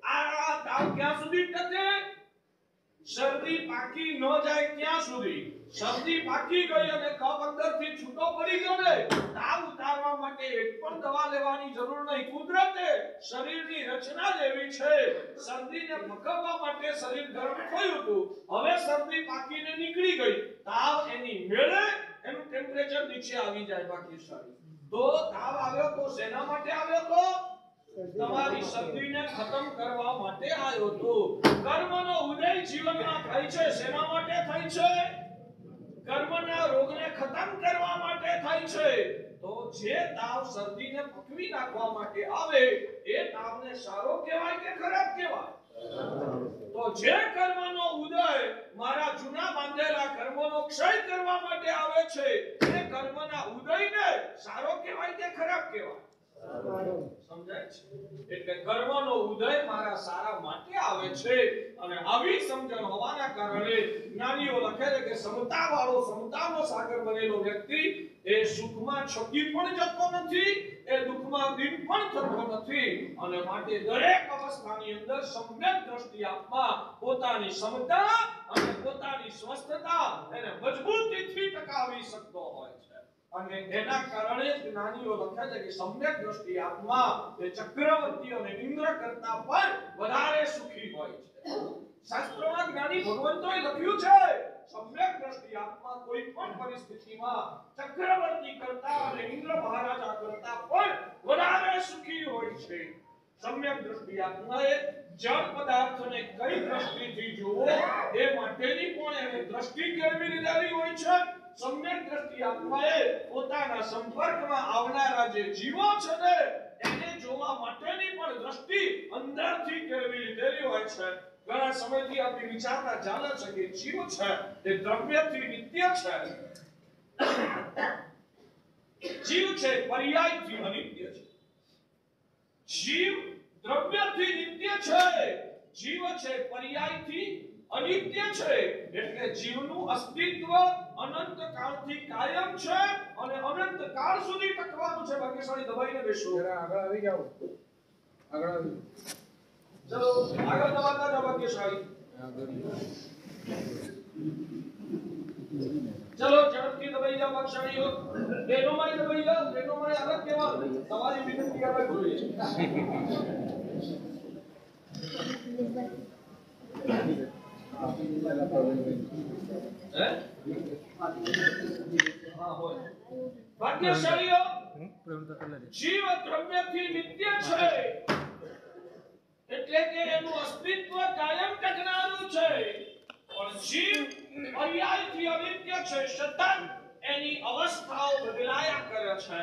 આ તાવ ક્યાં સુધી ટકે? શરદી પાકી ન જાય ત્યાં સુધી. શરદી પાકી ગઈ અને કફ અંદરથી છૂટો પડી ગયો ને, તાવ ઉતારવા માટે એક પણ દવા લેવાની જરૂર નહીં. કુદરતે શરીરની રચના જ એવી છે, શરદીને પકવવા માટે શરીર ગરમ થયું હતું, હવે શરદી પાકીને નીકળી ગઈ, તાવ એની મેળે એનું ટેમ્પરેચર નીચે આવી જાય. બાકી શરીર તો તાવ આવ્યો તો શેના માટે આવ્યો તો? તમારી શરદીને ખતમ કરવા માટે આવ્યો તો. કર્મનો ઉદય જીવનમાં થાય છે શેના માટે થાય છે? કર્મના રોગને ખતમ કરવા માટે થાય છે. તો જે તાવ શરદીને પકવી નાખવા માટે આવે એ તાવને સારો કહેવાય કે ખરાબ કહેવાય? તો જે કર્મનો ઉદય મારા જૂના બાંધેલા કર્મનો ક્ષય કરવા માટે આવે છે એ કર્મના ઉદયને સારો કહેવાય કે ખરાબ કહેવાય? સમજાય છે? એટલે કર્મનો ઉદય મારા સારા માટે આવે છે, અને આવી સમજણ હોવાના કારણે જ્ઞાનીઓ લખે છે કે સમતાવાળો, સમતાનો સાગર બનેલો વ્યક્તિ એ સુખમાં છકી પણ જતો નથી, એ દુઃખમાં દીન પણ થતો નથી, અને માટે દરેક અવસ્થાની અંદર સમ્યક દ્રષ્ટિ આપવા પોતાની સમતા અને પોતાની સ્વસ્થતા એને મજબૂતીથી ટકાવી શકતો હોય છે. અને એના કારણે જ્ઞાનીઓ લખે છે કે સમ્યક દ્રષ્ટિ આત્મા એ ચક્રવર્તી અને ઇન્દ્ર કરતા પણ વધારે સુખી હોય છે. શાસ્ત્રોમાં જ્ઞાની ભગવંતોએ લખ્યું છે સમ્યક દ્રષ્ટિ આત્મા કોઈ પણ પરિસ્થિતિમાં ચક્રવર્તી કરતા અને ઇન્દ્ર મહારાજા કરતા પણ હોય છે. સમ્યક દ્રષ્ટિ આત્માએ જળ પદાર્થને કઈ દ્રષ્ટિથી જોવો એ માટેની પણ એને દ્રષ્ટિ કેળવી લીધેલી હોય છે. સમ્યક દ્રષ્ટિ આત્માએ પોતાના સંપર્કમાં આવનારા જે જીવો છે ને એને જોવા માટેની પણ દ્રષ્ટિ અંદરથી કેળવી લીધેલી હોય છે. ઘણા સમયથી આપણી વિચારણા ચાલે છે કે જીવ છે એ દ્રવ્યથી નિત્ય છે, જીવ છે પર્યાયથી અનિત્ય છે. જીવ દ્રવ્યથી નિત્ય છે, જીવ છે પર્યાયથી અનિત્ય છે. એટલે જીવનું અસ્તિત્વ અનંત કાળથી કાયમ છે અને અનંત કાળ સુધી ટકવાનું છે. ભાગ્યશાળી દબાઈને બેસો. જરા આગળ આવી જાઓ, આગળ આવી ચલો આગળ દબાતા જાઓ ભાગ્યશાળી. ચલો ઝડપથી દબાઈ જાઓ ભાગ્યશાળીઓ. બેનોમાં દબાઈ જાઓ, બેનોમાં અલગ કહેવાનું, તમારી વિનંતી અલગ જોઈએ. ભાગ્યશાળીઓ જીવ દ્રવ્યથી નિત્ય છે એટલે કે એનું અસ્તિત્વ કાયમ ટકનારું છે, પણ જીવ પર્યાયથી અનિત્ય છે. સતત એની અવસ્થાઓ બદલાયા કરે છે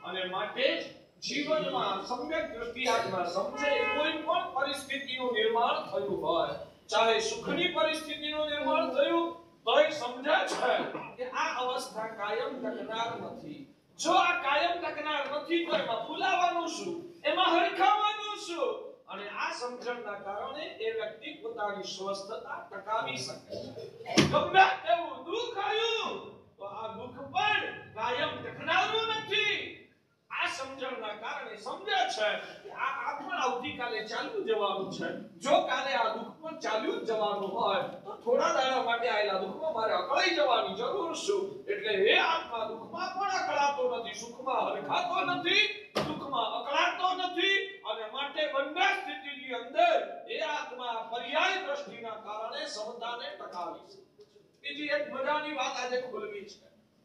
અને માટે જ જીવનમાં સમ્યક દ્રષ્ટિ આત્મા સમજે કોઈ પણ પરિસ્થિતિનું નિર્માણ થયું હોય, ચાહે સુખની પરિસ્થિતિનું નિર્માણ થયું તોય સમજે છે કે આ અવસ્થા કાયમ ટકનાર નથી. જો આ કાયમ ટકનાર નથી તો એમાં ફૂલાવાનું શું, એમાં હરખાવાનું શું? અને આ સમજણના કારણે એ વ્યક્તિ પોતાની સ્વસ્થતા ટકાવી શકે છે. ગમે તેવું દુઃખ આવ્યું તો આ દુઃખ પણ કાયમ ટકનારું નથી. આ સમજણના કારણે સમજે છે કે આ પણ આવતીકાલે ચાલ્યું જવાનું છે. જો કાલે આ દુઃખ પણ ચાલ્યું જ જવાનું હોય તો થોડા દાડા માટે આયેલા દુઃખમાં મારે અકળાઈ જવાની જરૂર શું? એટલે એ આત્મા દુઃખમાં પણ અકળાતો નથી, સુખમાં હરખાતો નથી, દુઃખમાં અકળાતો નથી અને માટે બંને સ્થિતિની અંદર એ આત્મા પર્યાય દ્રષ્ટિના કારણે સમતાને ટકાવી છે. બીજી એક મજાની વાત આજે ખોલવી છે.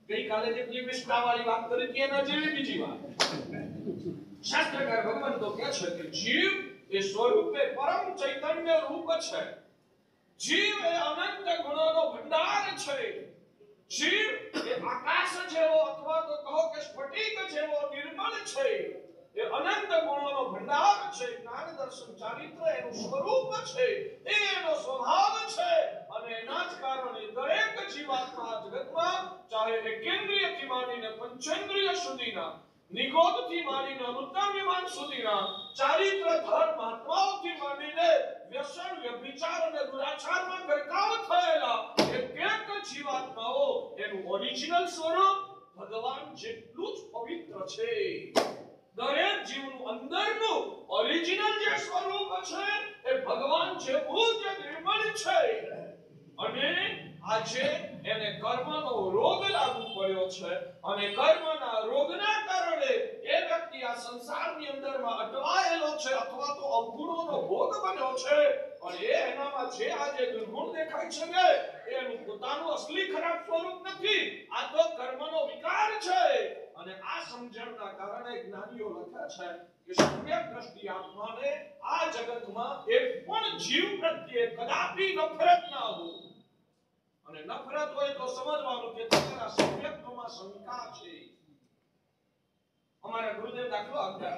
ગઈકાલે જે પેલી વિષ્ટાવાળી વાત કરી હતી એના જેવી બીજી વાત. શાસ્ત્રકાર ભગવાન તો કહે છે કે જીવ એ સ્વરૂપે પરમ ચૈતન્ય રૂપ છે. જીવ એ અનંત ગુણોનો ભંડાર છે. જીવ એ આકાશ જેવો અથવા તો કહો કે સ્ફટિક જેવો નિર્મળ છે. એ અનંત ગુણોનો ભંડાર છે. જ્ઞાન દર્શન ચારિત્ર એનું સ્વરૂપ છે, એ એનો સ્વભાવ છે અને એના જ કારણે દરેક જીવાત્મા જગતમાં ચાહે એ કેન્દ્રિયથી માંડીને પંચેન્દ્રિય સુધીના, નિગોદથી માંડીને અનુત્તરવિમાન સુધીના ચારિત્ર ધર્મ મહાત્માઓથી માંડીને વ્યસન, વ્યભિચાર અને દુરાચારમાં ગરકાવ થયેલા એક જીવાત્માઓ એનું ઓરિજિનલ સ્વરૂપ ભગવાન જેટલું જ પવિત્ર છે. દરેક જીવનું અંદરનું ઓરિજિનલ જે સ્વરૂપ છે એ ભગવાન જેવું જ નિર્મળ છે. અને આજે એને કર્મનો રોગ લાગુ પડ્યો છે અને કર્મના રોગના કારણે એ વ્યક્તિ આ સંસારની અંદરમાં અટવાયેલો છે અથવા તો અવગુણોનો ભોગ બન્યો છે. અને એનામાં જે આજે દુર્ગુણ દેખાય છે ને એનું પોતાનું અસલી ખરાબ સ્વરૂપ નથી, આ તો કર્મનો વિકાર છે. અને આ સમજણના કારણે જ્ઞાનીઓ લખે છે કે સમ્યક દ્રષ્ટિ આત્માને આ જગતમાં એક પણ જીવ પ્રત્યે કદાપી નફરત ના હોય. અને નફરત હોય તો સમજવાનું કે તમારા સમ્યકત્વમાં શંકા છે. અમારા ગુરુદેવ દાખલો આપતા,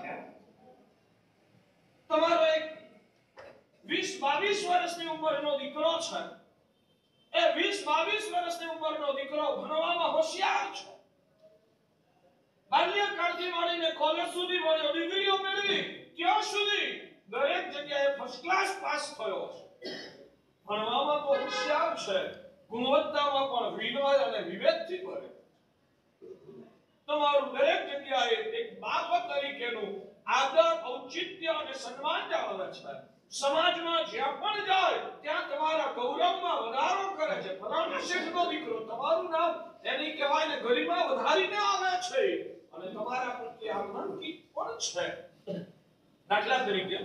તમારો એક 20-22 વર્ષની ઉંમરનો દીકરો છે. એ 20-22 વર્ષની ઉંમરનો દીકરો ભણવામાં હોશિયાર છે. બાલ્યકાળથી માંડીને કોલેજ સુધી ભણ્યો, ડિગ્રીઓ મેળવી, ત્યાં સુધી દરેક જગ્યાએ ફર્સ્ટ ક્લાસ પાસ થયો છે. ભણવામાં તો હોશિયાર છે, ગુણવત્તામાં પણ વિનય અને વિવેકથી ભરે. તમારું દરેક જગ્યાએ એક બાપ તરીકેનું આદર, ઔચિત્ય અને સન્માન જાળવે છે. સમાજમાં જ્યાં પણ જાય ત્યાં તમારા ગૌરવમાં વધારો કરે છે. ફલાણા શેઠનો દીકરો, તમારું નામ એની કહેવાય ને ગરિમા વધારીને આવે છે અને તમારા પ્રત્યે આનંદિત પણ છે. દાખલા તરીકે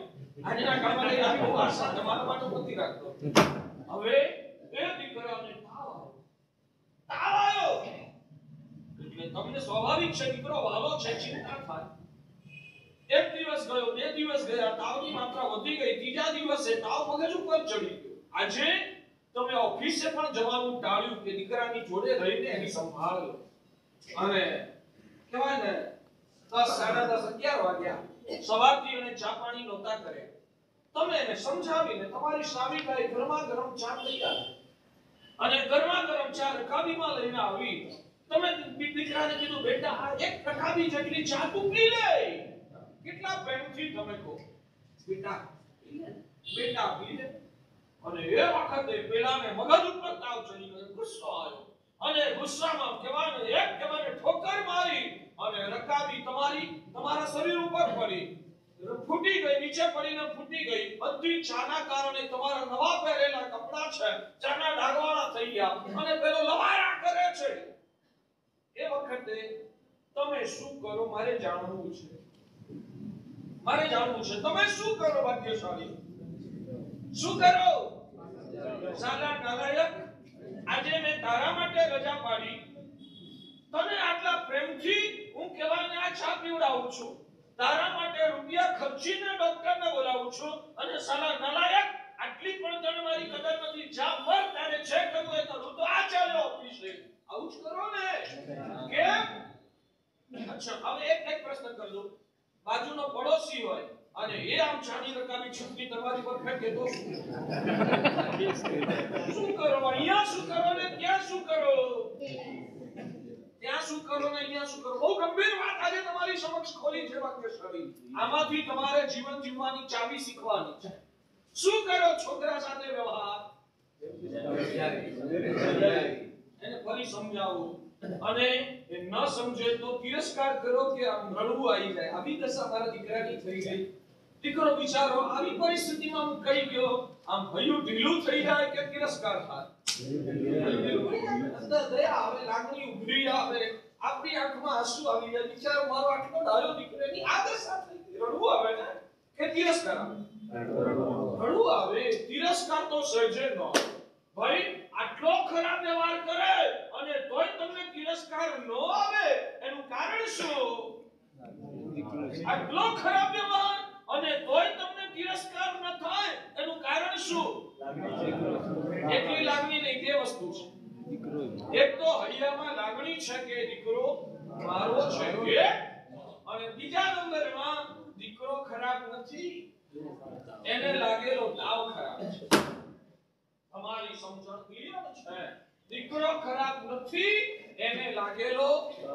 આજના કામમાં આવી બહુ આશા તમારા માટે નથી રાખતો. હવે એ દીકરાને તાવ આવ્યો એટલે તમને સ્વાભાવિક છે દીકરો વાલો છે, ચિંતા થાય. એક દિવસ ગયો, 2 દિવસ ગયા, તાવની માત્રા વધી ગઈ, ત્રીજા દિવસે તાવ મગજ ઉપર ચડી ગયો. આજે તમે ઓફિસે પણ જવાનું ટાળ્યું કે દીકરાની જોડે રહીને એની સંભાળ લો. અને કહેવાય ને 10, 10:30, 11 વાગ્યા સવારથી એને ચા પાણી નહોતા કરે. તમે એને સમજાવીને તમારી સાવિકાએ ગરમા ગરમ ચા તૈયાર અને ગરમા ગરમ ચા રકાબીમાં લઈને આવી. તમે દીકરાને કીધું, બેટા આ 1 રકાબી જેટલી ચા તું પી લે. કેટલા પ્રેમથી તમે કહો, બેટા પી લે, બેટા પી લે. અને એ વખતે પેલાને મગજ ઉપર તાવ ચડી ગયો, ગુસ્સો આવ્યો અને ગુસ્સામાં કહેવાને ઠોકર મારી અને રકાબી તમારા શરીર ઉપર પડી, ફૂટી ગઈ, નીચે પડીને ફૂટી ગઈ. બધી ચાના કારણે તમારા નવા પહેરેલા કપડા છે ચાના ડાઘવાળા થઈ ગયા અને પેલો લવારા કરે છે. એ વખતે તમે શું કરો મારે જાણવું છે. તમે શું કરો ભાગ્યશાળી? શું કરો? સાલા નાલાયક, આજે મેં તારા માટે રજા પાડી, તને આટલા પ્રેમથી હું કહેવાને આ ચા પીવડાવું છું, તારા માટે રૂપિયા ખર્ચીને ડોક્ટરને બોલાવું છું, અને સાલા નાલાયક આટલી પણ તને મારી કદર નથી. જા મર, તારે જે કરવું એ કરું, તો આ ચાલે ઓફિસે. આવું જ કરો ને. કેમ? અચ્છા, હવે એક પ્રશ્ન કરજો. બાજુનો પડોશી હોય અને એ આમ ચાની રકાબી છૂટકી તમારી પર ફેંકે તો શું કરો? અહીંયા શું કરો ને ત્યાં શું કરો? ત્યાં શું કરો ને અહીંયા શું કરો? બહુ ગંભીર વાત આજે તમારી સમક્ષ ખોલી છે ભાગ્યશાળી. આમાંથી તમારે જીવન જીવવાની ચાવી શીખવાની છે. શું કરો છોકરા સાથે વ્યવહાર? એને ફરી સમજાવો, અને એ ન સમજે તો તિરસ્કાર કરો કે આમ રડવું આવી જાય. આવી દશા મારા દીકરાની થઈ ગઈ. દીકરો બિચારો આવી પરિસ્થિતિમાં હું કઈ ગયો, આમ ભયું ઢીલું થઈ જાય કે તિરસ્કાર થાય? અંદર દયા આવે, લાગણી ઉભરી આવે, આપણી આંખમાં આંસુ આવી જાય. બિચારો મારો આટલો ડાયો દીકરો, એની આ દશા થઈ ગઈ. રડવું આવે ને કે તિરસ્કાર આવે? રડવું આવે. તિરસ્કાર તો સહેજે ન. ભાઈ આટલો ખરાબ વ્યવહાર કરે અને તોય તમને તિરસ્કાર ન આવે, એનું કારણ શું? આટલો ખરાબ વ્યવહાર અને તોય તમને તિરસ્કાર ન થાય, એનું કારણ શું? એકલી લાગણી નહીં, બે વસ્તુ છે. એક તો હૈયામાં લાગણી છે કે દીકરો મારો છે, અને બીજા નંબરમાં દીકરો ખરાબ નથી, એને લાગેલો તાવ ખરાબ છે. તમારી સમજણ ક્લિયર છે? દીકરો ખરાબ નથી, એને લાગેલો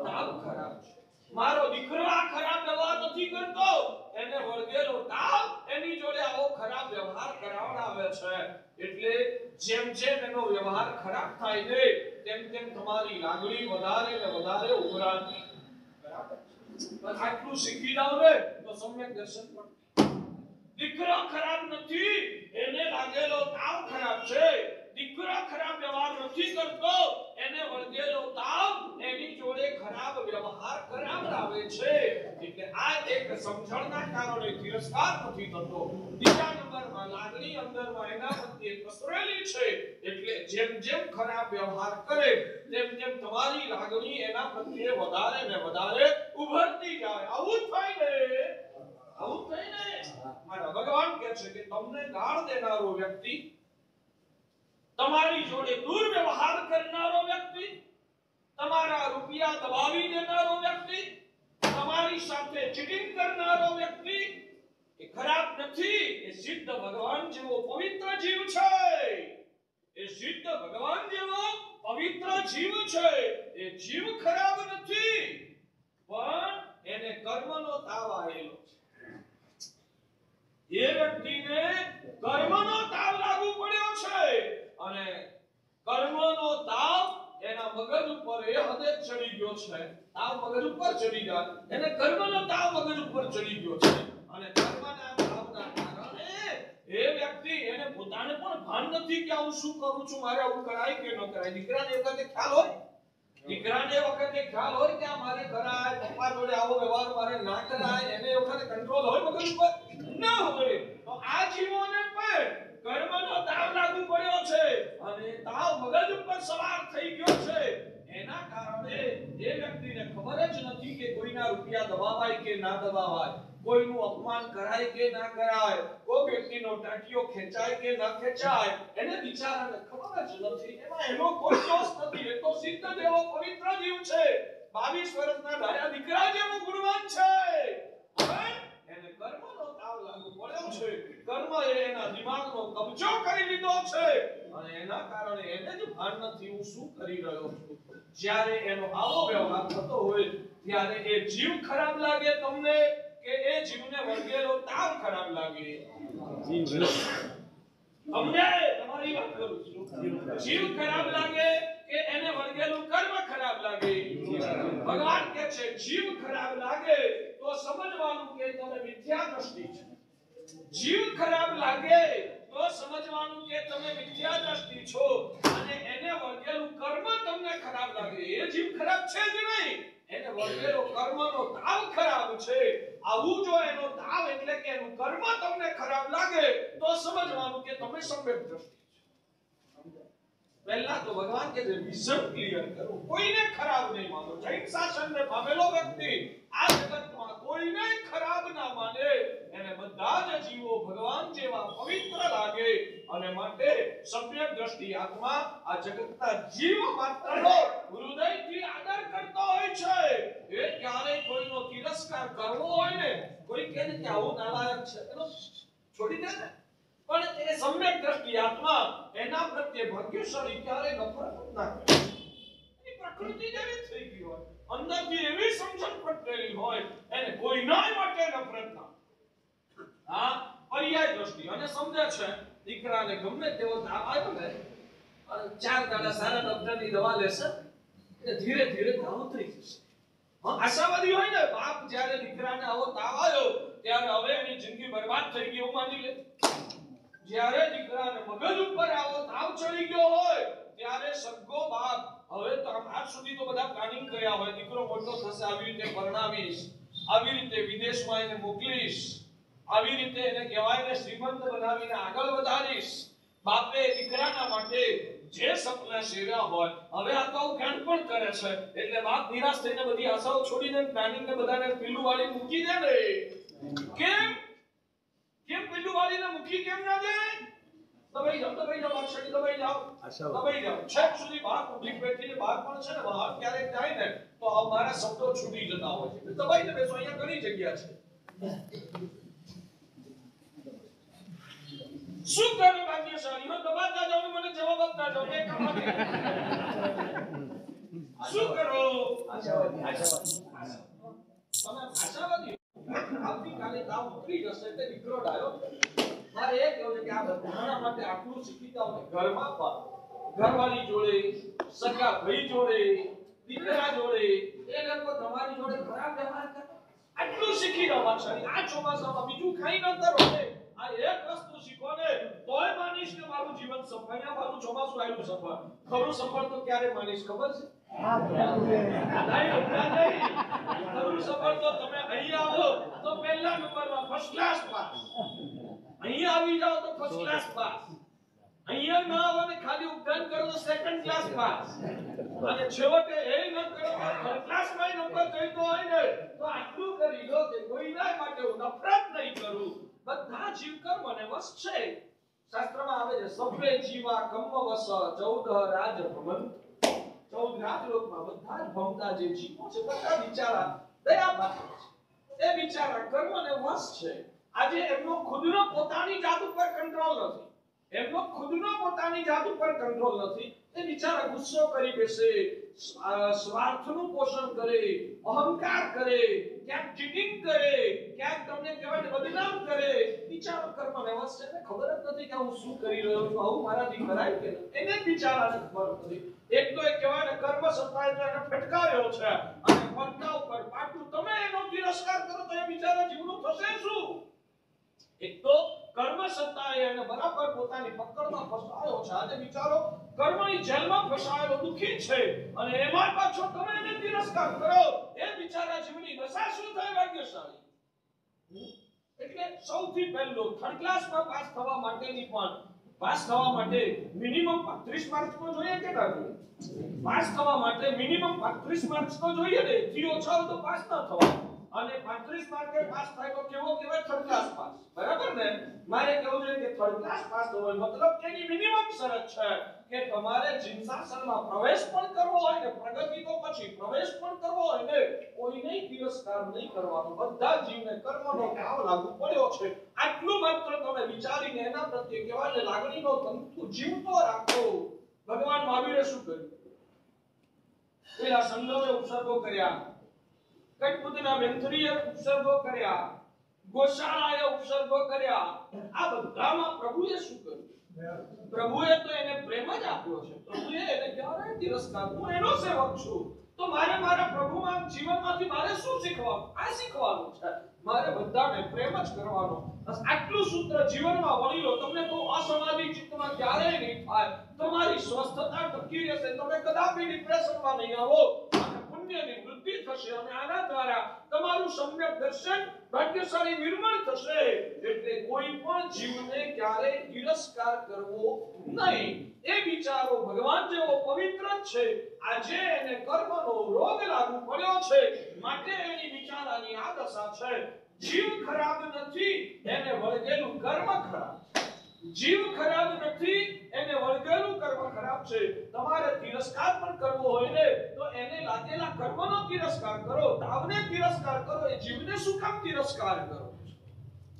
તાવ ખરાબ છે. મારો દીકરો આ ખરાબ વ્યવહાર નથી કરતો, એને વળગેલો તાવ એની જોડે આવો ખરાબ વ્યવહાર કરાવડાવે છે. એટલે જેમ જેમ એનો વ્યવહાર ખરાબ થાય ને તેમ તેમ તમારી લાગણી વધારે ને વધારે ઉભરાતી. બરાબર? પણ આટલું શીખી જાવ ને તો સમ્યક દર્શન પણ. દીકરો ખરાબ નથી, એને લાગેલો તાવ ખરાબ છે. દીકરો ખરાબ વ્યવહાર નથી કરતો, એને વળગેલો તાવ એની જોડે ખરાબ વ્યવહાર કરાવડાવે છે. એટલે આ એક સમજણના કારણે તિરસ્કાર નથી થતો. બીજા નંબરમાં લાગણી અંદરમાં એના પ્રત્યે પસરેલી છે. એટલે જેમ જેમ ખરાબ વ્યવહાર કરે તેમ તેમ તમારી લાગણી એના પ્રત્યે વધારે ને વધારે ઉભરતી જાય. આવું થાય ને, આવું થાય ને. મારા ભગવાન કહે છે કે તમને ગાળ દેનારો વ્યક્તિ, તમારી જોડે દુર્વ્યવહાર કરનારો વ્યક્તિ, તમારા રૂપિયા દબાવી દેનારો વ્યક્તિ, તમારી સાથે ચીટિંગ કરનારો વ્યક્તિ એ ખરાબ નથી. એ સિદ્ધ ભગવાન જેવો પવિત્ર જીવ છે. એ સિદ્ધ ભગવાન જેવો પવિત્ર જીવ છે. એ જીવ ખરાબ નથી, પણ એને કર્મનો તાવ આવેલો છે. એ વ્યક્તિને કર્મનો તાવ લાગુ પડ્યો છે, અને કર્મનો તાવ એના મગજ ઉપર એ હદે ચડી ગયો છે. તાવ મગજ ઉપર ચડી જાય, એને કર્મનો તાવ મગજ ઉપર ચડી ગયો છે. અને કર્મના તાવના કારણે એ વ્યક્તિ, એને પોતાને પણ ભાન નથી કે હું શું કરું છું, મારે આવું કરાય કે ન કરાય. દીકરાને એ વખતે ખ્યાલ હોય, કે આ મારે કરાય, પપ્પા જોડે આવો વ્યવહાર મારે ના કરાય, એને એ વખતે કંટ્રોલ હોય મગજ ઉપર? ના હોય. તો આ જીવોને પણ કર્મનો તાવ લાગુ પડ્યો છે, અને તાવ મગજ ઉપર સવાર થઈ ગયો છે. એના કારણે એ વ્યક્તિને ખબર જ નથી કે કોઈના રૂપિયા દબાવાય કે ના દબાવાય, કોઈનું અપમાન કરાય કે ના કરાય, કોઈ વ્યક્તિનો ટાંટિયો ખેંચાય કે ના ખેંચાય, એને વિચારાને ખબર જ નથી. એમાં એનો કોઈ દોષ નથી. એ તો સિદ્ધ જેવો પવિત્ર જીવ છે, 22 વર્ષના ડાયા દીકરા જેવો ગુણવાન છે. હવે એને કર્મનો તાવ લાગુ પડ્યો છે. કર્મ એના દિમાગનો કબજો કરી લીધો છે અને એના કારણે એને જ ભાન નથી હું શું કરી રહ્યો છું. જ્યારે એનો આવો વ્યવહાર થતો હોય ત્યારે એ જીવ ખરાબ લાગે તમને કે એ જીવને વળગેલો તાવ ખરાબ લાગે? અમને તમારી વાત કરું છું. જીવ ખરાબ લાગે કે એને વળગેલું કર્મ ખરાબ લાગે? ભગવાન કહે છે જીવ ખરાબ લાગે તો સમજવાનું કે તમે મિથ્યા દ્રષ્ટિ છે. જીવ ખરાબ લાગે તો સમજવાનું કે તમે મિથ્યા દ્રષ્ટિ છો અને એને વળગેલું કર્મ તમને ખરાબ લાગે. એ જીવ ખરાબ છે જ નહીં, એને વળગેલો કર્મનો તાવ ખરાબ છે. આવું જો એનો તાવ એટલે કે એનું કર્મ તમને ખરાબ લાગે તો સમજવાનું કે તમે સમ્યક દ્રષ્ટિ છે. પહેલા તો ભગવાન કે જે વિઝન ક્લિયર કરો, કોઈને ખરાબ નહીં માનો. જૈન શાસનને પામેલો વ્યક્તિ આ જગતમાં કોઈને ખરાબ ના માને. એને બધા જ જીવો ભગવાન જેવા પવિત્ર લાગે અને માટે સમ્યક દ્રષ્ટિ આત્મા આ જગતના જીવ માત્રનો હૃદયથી આદર કરતો હોય છે. એ ક્યારેય કોઈનો તિરસ્કાર કરવો હોય ને, કોઈ કહે કે આવું નાલાયક છે એનો છોડી દે ને, પણ એ સમ્યક દ્રષ્ટિ આત્મા એના પ્રત્યે ભાગ્યશાળી ક્યારે નફરત ના કરે. એની પ્રકૃતિ જેવી થઈ ગઈ હોય, અંદરથી એવી સમજણ પટેલી હોય, એને કોઈના માટે નફરત ના. હા, પર્યાય દ્રષ્ટિ અને સમજે છે દીકરાને ગમે તેવો તાવ આવ્યો ને, 4 દાડા સારા ડોક્ટરની દવા લેશે એટલે ધીરે ધીરે તાવ ઉતરી જશે. આશાવાદી હોય ને બાપ, જ્યારે દીકરાને આવો તાવ આવ્યો ત્યારે હવે એની જિંદગી બરબાદ થઈ ગઈ એવું માની લે. જ્યારે દીકરાને મગજ ઉપર આવો તાવ ચડી ગયો હોય ત્યારે સગો બાપ હવે તો આજ સુધી તો બધા પ્લાનિંગ કર્યા હોય, દીકરો મોટો થશે આવી રીતે પરણાવીશ, આવી રીતે વિદેશમાં એને મોકલીશ, આવી રીતે એને કહેવાય ને શ્રીમંત બનાવીને આગળ વધારીશ. બાપે દીકરાના માટે જે સપના સેવ્યા હોય હવે આ તો જ્ઞાન પણ કરે છે એટલે બાપ નિરાશ થઈને બધી આશાઓ છોડીને પ્લાનિંગ ને બધાને પીલું વાળી મૂકી દે ને. કેમ પીલું વાળીને મૂકી કેમ ના દે? દબાઈ જાઓ અક્ષરી, દબાઈ જાઓ. છેક સુધી બહાર પબ્લિક બેઠીને બહાર પણ છે ને બહાર ક્યારેક જાય ને તો અમારા શબ્દો છૂટી જતા હોય છે. દબાઈને બેસો, અહીંયા ઘણી જગ્યા છે. શું કરો ભાગ્યશાળી? હું દબાતા જાઉં, મને જવાબ આપતા જાઉં. એક કામ શું કરો? આશાવાદી આવતીકાલે તાવ ઉતરી જશે એટલે દીકરો ડાયો. મારે એ કહેવું છે કે આ બધાના માટે આટલું શીખીતા હોય ઘરમાં પણ, ઘરવાળી જોડે, સગા ભાઈ જોડે, દીકરા જોડે, એ લોકો તમારી જોડે ખરાબ વ્યવહાર કરે. આટલું શીખી દો માશાળી. આ ચોમાસામાં બીજું ખાઈ ન કરો ને, આ એક વસ્તુ શીખો ને તોય માનીશ કે મારું જીવન સફળ. અહીંયા મારું ચોમાસું આવ્યું સફળ. ખરું સફળ તો ક્યારે માનીશ ખબર છે? ખરું સફળ તો તમે અહીંયા આવો તો પહેલા નંબરમાં ફર્સ્ટ ક્લાસ પાસ, અહીંયા આવી જાઓ તો ફર્સ્ટ ક્લાસ પાસ, અહીંયા ના આવો ને ખાલી ઉદ્ધાન કરો તો સેકન્ડ ક્લાસ પાસ, અને છેવટે એ ન કરો થર્ડ ક્લાસમાં નંબર જોઈતો હોય ને તો આટલું કરી લો કે કોઈના માટે હું નફરત નહીં કરું. બધા જીવ કર્મને વશ છે. શાસ્ત્રમાં આવે છે સભ્ય જીવા કર્મ વશ 14 રાજ ભમંત. 14 રાજલોકમાં બધા જ ભમતા જે જીવો છે બધા બિચારા દયા પાત્ર છે. એ બિચારા કર્મને વશ છે. આજે એમનો ખુદનો પોતાની જાત ઉપર કંટ્રોલ નથી. એમનો ખુદનો પોતાની જાત ઉપર કંટ્રોલ નથી. એ બિચારા ગુસ્સો કરી બેસે, સ્વાર્થનું પોષણ કરે, અહંકાર કરે, ક્યાંક ચીટિંગ કરે, ક્યાંક તમને કહેવાય બદનામ કરે. બિચારો કર્મને વશ છે. ખબર જ નથી કે હું શું કરી રહ્યો છું, આવું મારાથી કરાય કે નહીં. એને બિચારાને ખબર નથી. એક તો એ કહેવાય કર્મ સત્તાએ તો એને ફટકાવ્યો છે અને પગના ઉપર પાટું. તમે એનો તિરસ્કાર કરો તો એ બિચારા જીવનું થશે શું? એક તો કર્મ સત્તાએ એને બરાબર પોતાની પકડમાં ફસાયો છે. આજે બિચારો કર્મની જેલમાં ફસાયેલો દુખી છે અને એમાં પાછો તમે એને તિરસ્કાર કરો. એ બિચારા જીવની દશા શું થાય ભાગ્યશાળી? એટલે સૌથી પહેલો થર્ડ ક્લાસમાં પાસ થવા માટેની પણ પાસ થવા માટે મિનિમમ 35 માર્ક્સ તો જોઈએ કે ના જોઈએ? પાસ થવા માટે મિનિમમ 35 માર્ક્સ તો જોઈએ ને. થી ઓછા તો પાસ ન થવા. અને 35 માર્કે પાસ થાય તો કેવો કહેવાય થર્ડ ક્લાસ પાસ, બરાબર ને? મારે કેવું જોઈએ કે થર્ડ ક્લાસ પાસ થવો હોય મતલબ કે એની મિનિમમ શરત છે કે તમારે જીનશાસનમાં પ્રવેશ પણ કરવો હોય ને પ્રગતિ તો પછી પ્રવેશ પણ કરવો હોય ને કોઈને તિરસ્કાર નહીં કરવાનો, બધા જીવને કર્મનો ભાવ લાગુ પડ્યો છે આટલું માત્ર તમે વિચારીને એના પ્રત્યે કહેવાય લાગણીનો તંતુ જીવતો રાખો. ભગવાન મહાવીરે શું કર્યું? પેલા સંગમે ઉપસર્ગો કર્યા, કટપુતના મેન્થરીએ ઉપસર્ગો કર્યા, ગોશાળાએ ઉપસર્ગો કર્યા, આ બધામાં પ્રભુએ શું કર્યું? પ્રભુએ તો એને પ્રેમ જ આપ્યો છે. પ્રભુએ એને ક્યારે તિરસ્કાર? હું એનો સેવક છું તો મારે મારા પ્રભુમાં જીવનમાંથી મારે શું શીખવાનું? આ શીખવાનું છે. મારે બધાને પ્રેમ જ કરવાનો. બસ આટલું સૂત્ર જીવનમાં વળી લો. તમને તો અસમાધિ ચિત્તમાં ક્યારેય નહીં થાય. તમારી સ્વસ્થતા ટકી રહેશે. તમે કદાપી ડિપ્રેશનમાં નહીં આવો. પુણ્યની વૃદ્ધિ થશે અને આના દ્વારા તમારું સમ્યક દર્શન ભાગ્યશાળી નિર્મળ થશે. એટલે કોઈ પણ જીવને ક્યારેય તિરસ્કાર કરવો નહીં. એ વિચારો ભગવાન જેવો પવિત્ર છે. આજે એને કર્મનો રોગ લાગુ પડ્યો છે માટે એની વિચારાની આ દશા છે. જીવ ખરાબ નથી, એને વળગેલું કર્મ ખરાબ. જીવ ખરાબ નથી, એને વળગેલું કર્મ ખરાબ છે. તમારે તિરસ્કાર પણ કરવો હોય ને તો એને લાગેલા કર્મનો તિરસ્કાર કરો, તાવને તિરસ્કાર કરો. એ જીવને શું કામ તિરસ્કાર કરો?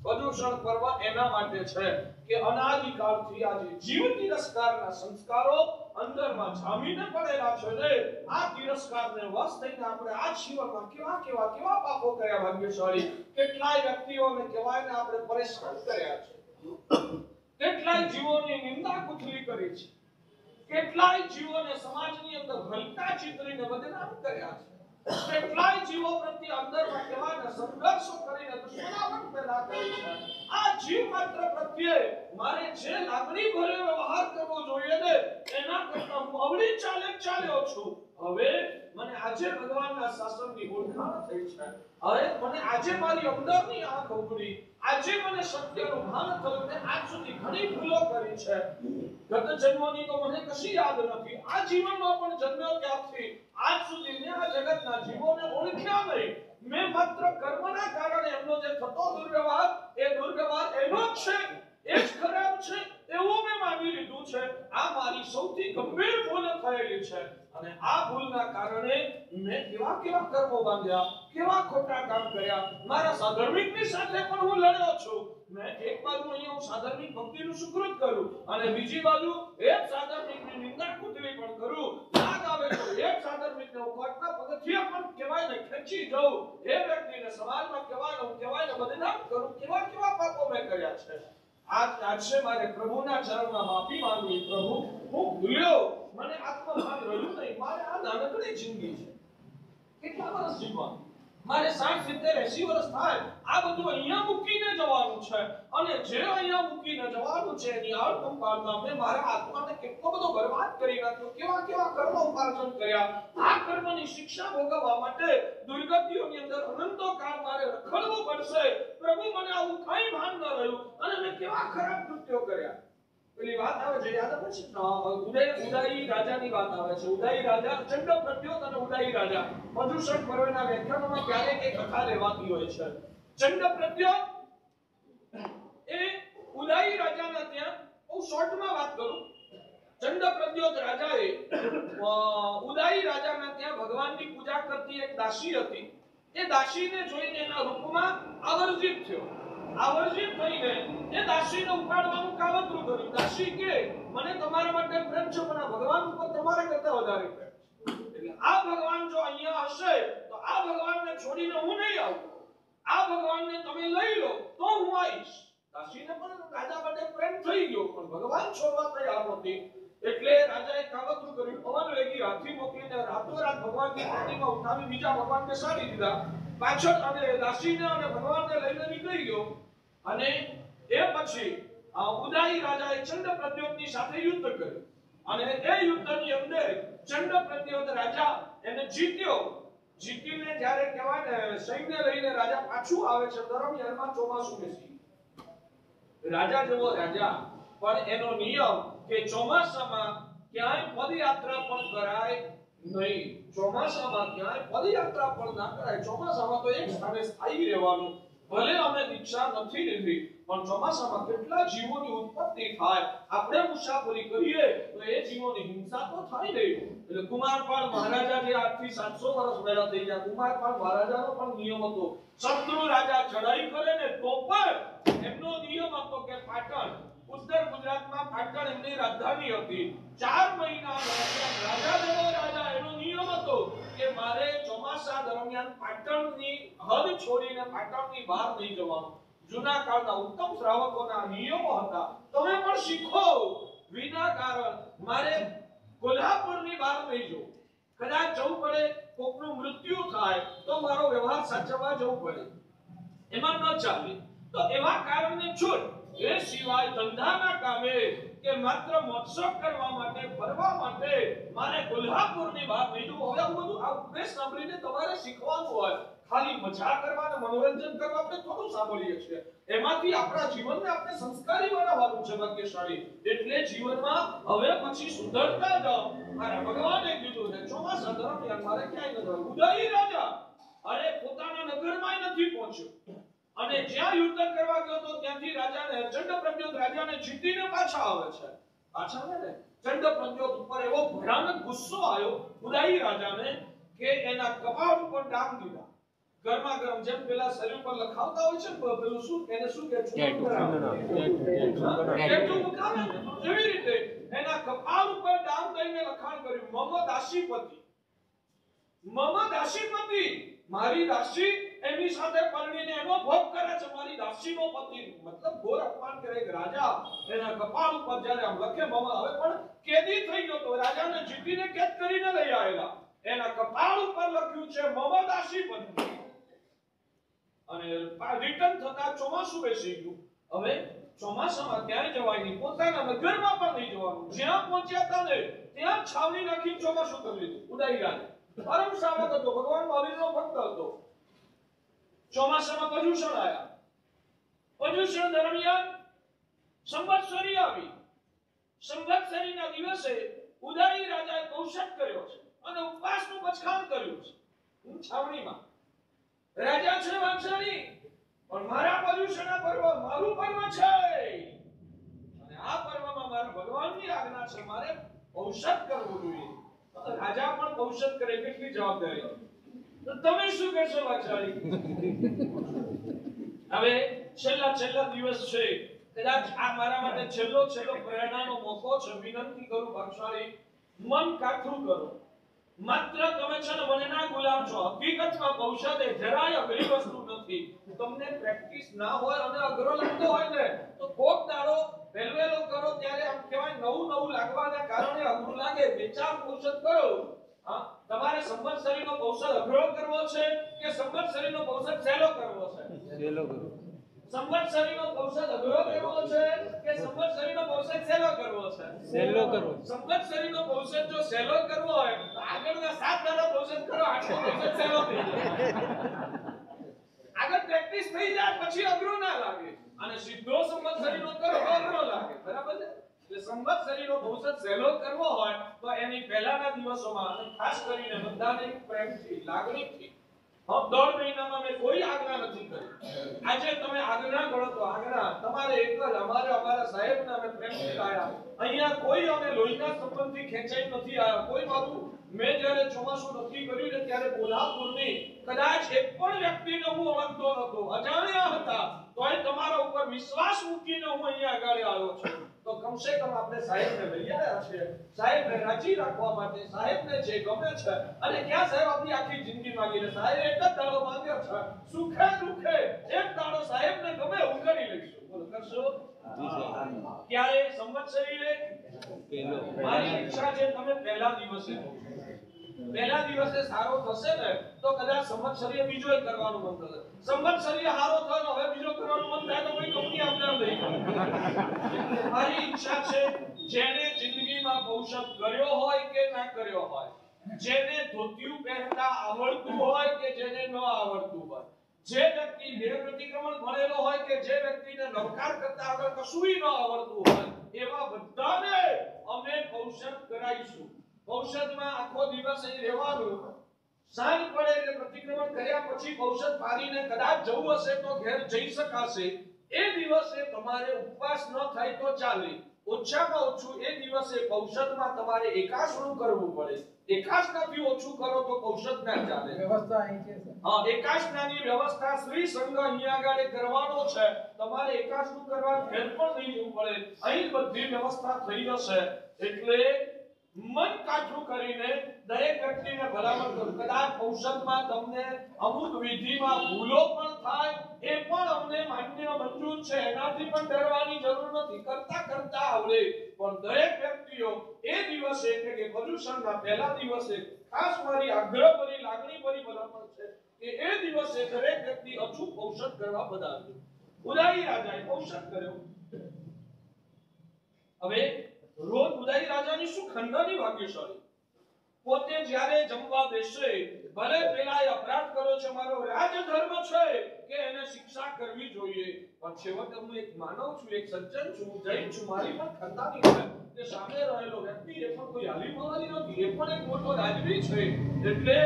પ્રદૂષણ પર્વ એના માટે છે કે અનાદિકાળથી આજે જીવ તિરસ્કારના સંસ્કારો અંદરમાં જામીને પડેલા છે ને આ તિરસ્કારને વશ થઈને આપણે આ જીવનમાં કેવા કેવા કેવા પાપો કર્યા. ભાગ્યશાળી કેટલાય વ્યક્તિઓને કહેવાય ને આપણે પરેશાન કર્યા છે, કેટલાય જીવોની નિંદા કુથલી કરી છે, કેટલાય જીવોને સમાજની અંદર હલકા ચિતરીને બદનામ કર્યા છે, કેટલાય જીવો પ્રત્યે અંદરમાં કહેવાય સંઘર્ષો કરીને દુશ્મનાવટ પેદા કરી છે. આ જીવ માત્ર પ્રત્યે મારે જે લાગણી ભરેલો વ્યવહાર કરવો જોઈએ ને એના કરતા હું અવળી ચાલ્યો છું. હવે મને આજે ભગવાનના શાસનની ઓળખાણ થઈ છે. હવે મને આજે મારી અંદરની આંખ ઉઘડી, આજે મને સત્યનું ભાન થયું. મેં આજ સુધી ઘણી ભૂલો કરી છે. ગત જન્મની તો મને કશી યાદ નથી. આ જીવનમાં પણ જન્મ્યો ત્યારથી આજ સુધી મેં આ જગતના જીવોને ઓળખ્યા નહીં. મેં માત્ર કર્મના કારણે એમનો જે થતો દુર્વ્યવહાર એ દુર્વ્યવહાર એનો જ છે, એ જ ખરાબ છે એવું મેં માની લીધું છે. આ મારી સૌથી ગંભીર ભૂલ થયેલી છે અને આ ભૂલના કારણે મેં કેવા કેવા કર્મો બાંધ્યા, કેવા ખોટા કામ કર્યા. મારા સાધર્મિકની સાથે પણ હું લડ્યો છું. મેં એક બાજુ અહીંયા હું સાધર્મિક ભક્તિનું સુકૃત કરું અને બીજી બાજુ એક સાધર્મિકની નિંદા કુતરી પણ કરું. યાદ આવે તો એક સાધર્મિકને હું કોર્ટના પગથિયા પણ કહેવાય ને ખેંચી જાઉં. એ વ્યક્તિને સમાજમાં કહેવાય ને બદનામ કરું. કેવા કેવા પાપો મેં કર્યા છે. આજે મારે પ્રભુના ચરણમાં માફી માંગવી. પ્રભુ હું ભૂલ્યો, મને આત્મભાન રહ્યું નહીં. મારે આ નાનકડી જિંદગી છે, કેટલા વર્ષ જીવવાનું? મારે 60 70 80 વર્ષ થાય. આ બધું અહીંયા મૂકીને જવાનું છે અને જે અહીંયા મૂકીને જવાનું છે એની આળકંપાળમાં મેં મારા આત્માને કેટલો બધો બરબાદ કરી નાખ્યો. કેવા કેવા કર્મ ઉપાર્જન કર્યા. આ કર્મની શિક્ષા ભોગવવા માટે દુર્ગતિઓની અંદર અનંતો કાળ મારે રખડવું પડશે. પ્રભુ મને આવું કઈ ભાન ન રહ્યું અને મેં કેવા ખરાબ કૃત્યો કર્યા. પેલી વાત આવે છે યાદ આવે છે? ઉદયી રાજાની વાત આવે છે. ઉદયી રાજા, ચંડ પ્રત્યોત અને ઉદયી રાજા. પ્રદૂષણ પર્વના વ્યાખ્યાનોમાં ક્યારેક એક કથા લેવાતી હોય છે. ચંડ પ્રત્યોત એ ઉદયી રાજાના ત્યાં, હું શોર્ટમાં વાત કરું. ચંડ પ્રત્યોત રાજાએ ઉદયી રાજાના ત્યાં ભગવાનની પૂજા કરતી એક દાસી હતી. એ દાસીને જોઈને એના રૂપમાં આવર્જિત થયો. આવર્જિત થઈને એ દાસીને ઉપાડવાનું કાવતરું કર્યું. દાસી કે મને તમારા માટે પ્રેમ છે પણ આ ભગવાન ઉપર તમારા કરતા વધારે પ્રેમ છે. એટલે આ ભગવાન જો અહીંયા હશે તો આ ભગવાનને છોડીને હું નહીં આવું. આ ભગવાનને તમે લઈ લો તો હું આવીશ. દાસીને પણ રાજા માટે પ્રેમ થઈ ગયો પણ ભગવાન છોડવા તૈયાર નથી. એટલે રાજાએ કાવતરું કર્યું. પવન વેગી હાથી મોકલીને રાતોરાત ભગવાનની પ્રતિમા ઉઠાવી બીજા ભગવાનને સાડી દીધા. પાછળ અને દાસીને અને ભગવાનને લઈને નીકળી ગયો. અને એ પછી ઉદયી રાજાએ ચંડ પ્રત્યોતની સાથે યુદ્ધ કર્યું અને એ યુદ્ધની અંદર ચંડ પ્રત્યોત રાજા એને જીત્યો. જીતીને જ્યારે કહેવાય ને સૈન્ય લઈને રાજા પાછું આવે છે દરમિયાનમાં ચોમાસું બેસી. રાજા જેવો રાજા પણ એનો નિયમ કે ચોમાસામાં ક્યાંય પદયાત્રા પણ કરાય નહીં. ચોમાસામાં ક્યાંય પદયાત્રા પણ ના કરાય. ચોમાસામાં તો એક સ્થાને સ્થાયી રહેવાનું. ભલે અમે દીક્ષા નથી લીધી, પણ ચોમાસામાં કેટલા જીવોની ઉત્પત્તિ થાય. આપણે મુસાફરી કરીએ તો એ જીવોની હિંસા તો થાય નહીં. એટલે કુમારપાળ મહારાજા જે આજથી 700 વર્ષ પહેલા થઈ ગયા, કુમારપાળ મહારાજાનો પણ નિયમ હતો. શત્રુ રાજા ચડાઈ કરે ને તો પણ એમનો નિયમ હતો કે પાટણ, ઉત્તર ગુજરાતમાં પાટણ એમની રાજધાની હતી. 4 મહિના રાજા એનો નિયમ હતો કે મારે ચોમાસા દરમિયાન પાટણની હદ છોડીને પાટણની બહાર નહીં જવાનું. જૂના કાળના ઉત્તમ શ્રાવકોના નિયમો હતા. તમે પણ શીખો. વિના કારણ મારે કોલ્હાપુરની બહાર નહીં જવું. કદાચ જવું પડે, કોકનું મૃત્યુ થાય તો મારો વ્યવહાર સાચવવા જવું પડે, એમાં ન ચાલે. તો એવા કારણને છોડ. એ સિવાય ધંધાના કામે કે માત્ર મોક્ષ કરવા માટે, ફરવા માટે મારે કોલ્હાપુરની બહાર નહીં જવું. હવે બધું આ ઉપદેશ સાંભળીને તમારે શીખવાનું હોય. ખાલી મજા કરવા અને મનોરંજન કરવા આપણે થોડું સાંભળીએ છીએ. એમાંથી આપણા જીવનને આપણે સંસ્કારી બનાવવાનું છે ભાગ્યશાળી. એટલે જીવનમાં હવે પછી સુધરતા જાઓ. મારા ભગવાને કીધું છે ચોમાસા દરમિયાન મારે ક્યાંય ન જવું. ઉદયી રાજા અરે પોતાના નગરમાં નથી પહોંચ્યો અને જ્યાં યુદ્ધ કરવા ગયો તો ત્યાંથી રાજાને ચંડપ્રદ્યોત રાજાને જીતીને પાછા આવે છે. પાછા આવે ને ચંડપ્રદ્યોત ઉપર એવો ભયાનક ગુસ્સો આવ્યો ઉદયી રાજાને કે એના કપાળ ઉપર ડામ દીધા. ગરમા ગરમ જેમ પેલા શરીર પર લખાવતા હોય છે પેલું શું એને શું કહે છે એવી રીતે એના કપાળ ઉપર ડામ દઈને લખાણ કર્યું મમ દાસીપતિ. મમ દાસીપતિ, મારી દાસી એની સાથે પરણીને એનો ભોગ કરે છે. મારી દાસીનો પતિ, મતલબ ઘોર અપમાન કરે એક રાજા. એના કપાળ ઉપર જ્યારે આમ લખે મમ, હવે પણ કેદી થઈ ગયો તો રાજાને જીતીને કેદ કરીને લઈ આવેલા. એના કપાળ ઉપર લખ્યું છે મમ દાસીપતિ. અને રિટર્ન થતા ચોમાસું બેસી ગયું. હવે ચોમાસામાં ક્યાંય જવાય નહીં, પોતાના નગરમાં પણ નહીં જવાનું. જ્યાં પહોંચ્યા હતા ને ત્યાં છાવણી નાખી ચોમાસું કરી લીધું. ઉદયી રાજા પરમ શ્રાવક હતો, ભગવાન મહાવીરનો ભક્ત હતો. ચોમાસામાં પર્યુષણ આવ્યા. પર્યુષણ દરમિયાન સંવત્સરી આવી. સંવત્સરીના દિવસે ઉદયી રાજાએ કૌશક કર્યો છે અને ઉપવાસનું બચકામ કર્યું છે. છાવણીમાં રાજા છે વાંસળી, પણ મારા પર્યુષણના પર્વ મારું પર્વ છે અને આ પર્વમાં મારા ભગવાનની આજ્ઞા છે, મારે ઔષધ કરવું જોઈએ. રાજા પણ ઔષધ કરે, કેટલી જવાબદારી. તો તમે શું કરશો વાંસળી? હવે છેલ્લા દિવસ છે, કદાચ આ મારા માટે છેલ્લો પ્રેરણાનો મોકો છે. વિનંતી કરું વાંસળી, મન કાઠું કરો. માત્ર તમે છે ને મને ના ગુલામ છો. હકીકતમાં ઔષધ એ જરાય અઘરી વસ્તુ નથી. તમને પ્રેક્ટિસ ના હોય અને અઘરો લાગતો હોય ને તો કોક દાડો વેલવેલો કરો ત્યારે આમ કહેવાય નવું લાગવાના કારણે અઘરું લાગે. વિચાર ઔષધ કરો. હા, તમારે સંવત્સરીનો ઔષધ અઘરો કરવો છે કે સંવત્સરીનો ઔષધ સહેલો કરવો છે? સહેલો કરો. સંવત્સરીનો ઔષધ અઘરો કરવો છે કે સંવત્સરીનો ઔષધ સહેલો કરવો છે? સહેલો કરો. સંવત્સરીનો ઔષધ જો સહેલો કરવો હોય તો આગળના 7 દાડા ઔષધ કરો, આટલો ઔષધ સહેલો થઈ જાય. આગળ પ્રેક્ટિસ થઈ જાય પછી અઘરો ના લાગે અને સીધો સંવત્સરીનો કરો તો અઘરો લાગે. બરાબર છે? એટલે સંવત્સરીનો ઔષધ સહેલો કરવો હોય તો એની પહેલાના દિવસોમાં અને ખાસ કરીને બધાને પ્રેમથી, લાગણીથી, 1.5 મહિનામાં મેં કોઈ આજ્ઞા નથી કરી. આજે તમે આજ્ઞા કરો તો આજ્ઞા તમારે એક જ, અમારા સાહેબને અમે પ્રેમથી લાયા. અહીંયા કોઈ અમે લોહીના સંબંધથી ખેંચાઈ નથી આવ્યા. કોઈ મારું મેં જ્યારે ચોમાસું નક્કી કર્યું ને ત્યારે કોલ્હાપુરની કદાચ એક પણ વ્યક્તિને હું ઓળખતો નહોતો, અજાણ્યા હતા, તોય તમારા ઉપર વિશ્વાસ મૂકીને હું અહીંયા આગળ આવ્યો છું. તો કમસે કમ આપણે સાહેબને લઈ આવ્યા છે, સાહેબને રાજી રાખવા માટે, સાહેબને જે ગમે છે. અને ક્યાં સાહેબ આપણી આખી જિંદગી માંગીને સાહેબ એક જ દાડો માંગ્યો છે, સુખે દુખે એક દાડો સાહેબને ગમે હું કરી લઈશું. બોલો કરશો? ક્યારે? સંવત્સરીએ મારી ઈચ્છા છે તમે પહેલા દિવસે સારો થશે ને તો કદાચ સંવત્સરીએ બીજોય કરવાનું મન થશે. સંવત્સરીએ સારો થયો હવે બીજો કરવાનું મન થાય તો કોઈ કંપની આપણે નહીં. મારી ઈચ્છા છે જેને જિંદગીમાં ઔષધ કર્યો હોય કે ના કર્યો હોય, જેને ધોતિયું પહેરતા આવડતું હોય કે જેને ન આવડતું હોય, જે વ્યક્તિ દેહ પ્રતિક્રમણ ભણેલો હોય કે જે વ્યક્તિને નવકાર કરતા આગળ કશુંય ન આવડતું હોય, એવા બધાને અમે ઔષધ કરાઈશું. ઔષધમાં આખો દિવસ અહીં રહેવાનું, સાંજ પડે એટલે પ્રતિક્રમણ કર્યા પછી ઔષધ પારીને કદાચ જવું હશે તો ઘેર જઈ શકાશે. એ દિવસે તમારે ઉપવાસ ન થાય તો ચાલે. ઓછામાં ઓછું એ દિવસે ઔષધમાં તમારે એકાસણું કરવું પડે. એકાસનાથી ઓછું કરો તો ઔષધ ના ચાલે. વ્યવસ્થા અહીં છે સર. હા, એકાસનાની વ્યવસ્થા શ્રી સંઘ અહીંયા આગળ કરવાનો છે. તમારે એકાસનું કરવા ઘેર પણ નહીં જવું પડે. અહીં બધી વ્યવસ્થા થઈ જશે. એટલે મન કાઠું કરીને દરેક વ્યક્તિને ભલામણ કરું, કદાચ ઔષધમાં તમને અમુક વિધિમાં ભૂલો પણ થાય, એ પણ અમને માન્ય મંજૂર છે. એનાથી પણ ડરવાની જરૂર નથી. કરતા આવડે. પણ દરેક વ્યક્તિઓ એ દિવસે એટલે કે પર્યુષણના પહેલા દિવસે ખાસ મારી આગ્રહભરી લાગણીભરી ભલામણ છે કે એ દિવસે દરેક વ્યક્તિ અચૂક ઔષધ કરવા પધારજો. ઉદાઈ રાજાએ ઔષધ કર્યો. હવે રોજ ઉદાઈ રાજાની શું ખંડની ભાગ્યશાળી. પોતે જ્યારે જમવા બેસે, ભલે પેલાએ અપરાધ કર્યો છે, મારો રાજધર્મ છે કે એને શિક્ષા કરવી જોઈએ, પણ છેવટે હું એક માનવ છું, એક સજ્જન છું, જૈન છું, મારી પણ ખંડાની છે કે સામે રહેલો વ્યક્તિ એ પણ કોઈ હાલી મવાલી નથી, એ પણ એક મોટો રાજવી છે. એટલે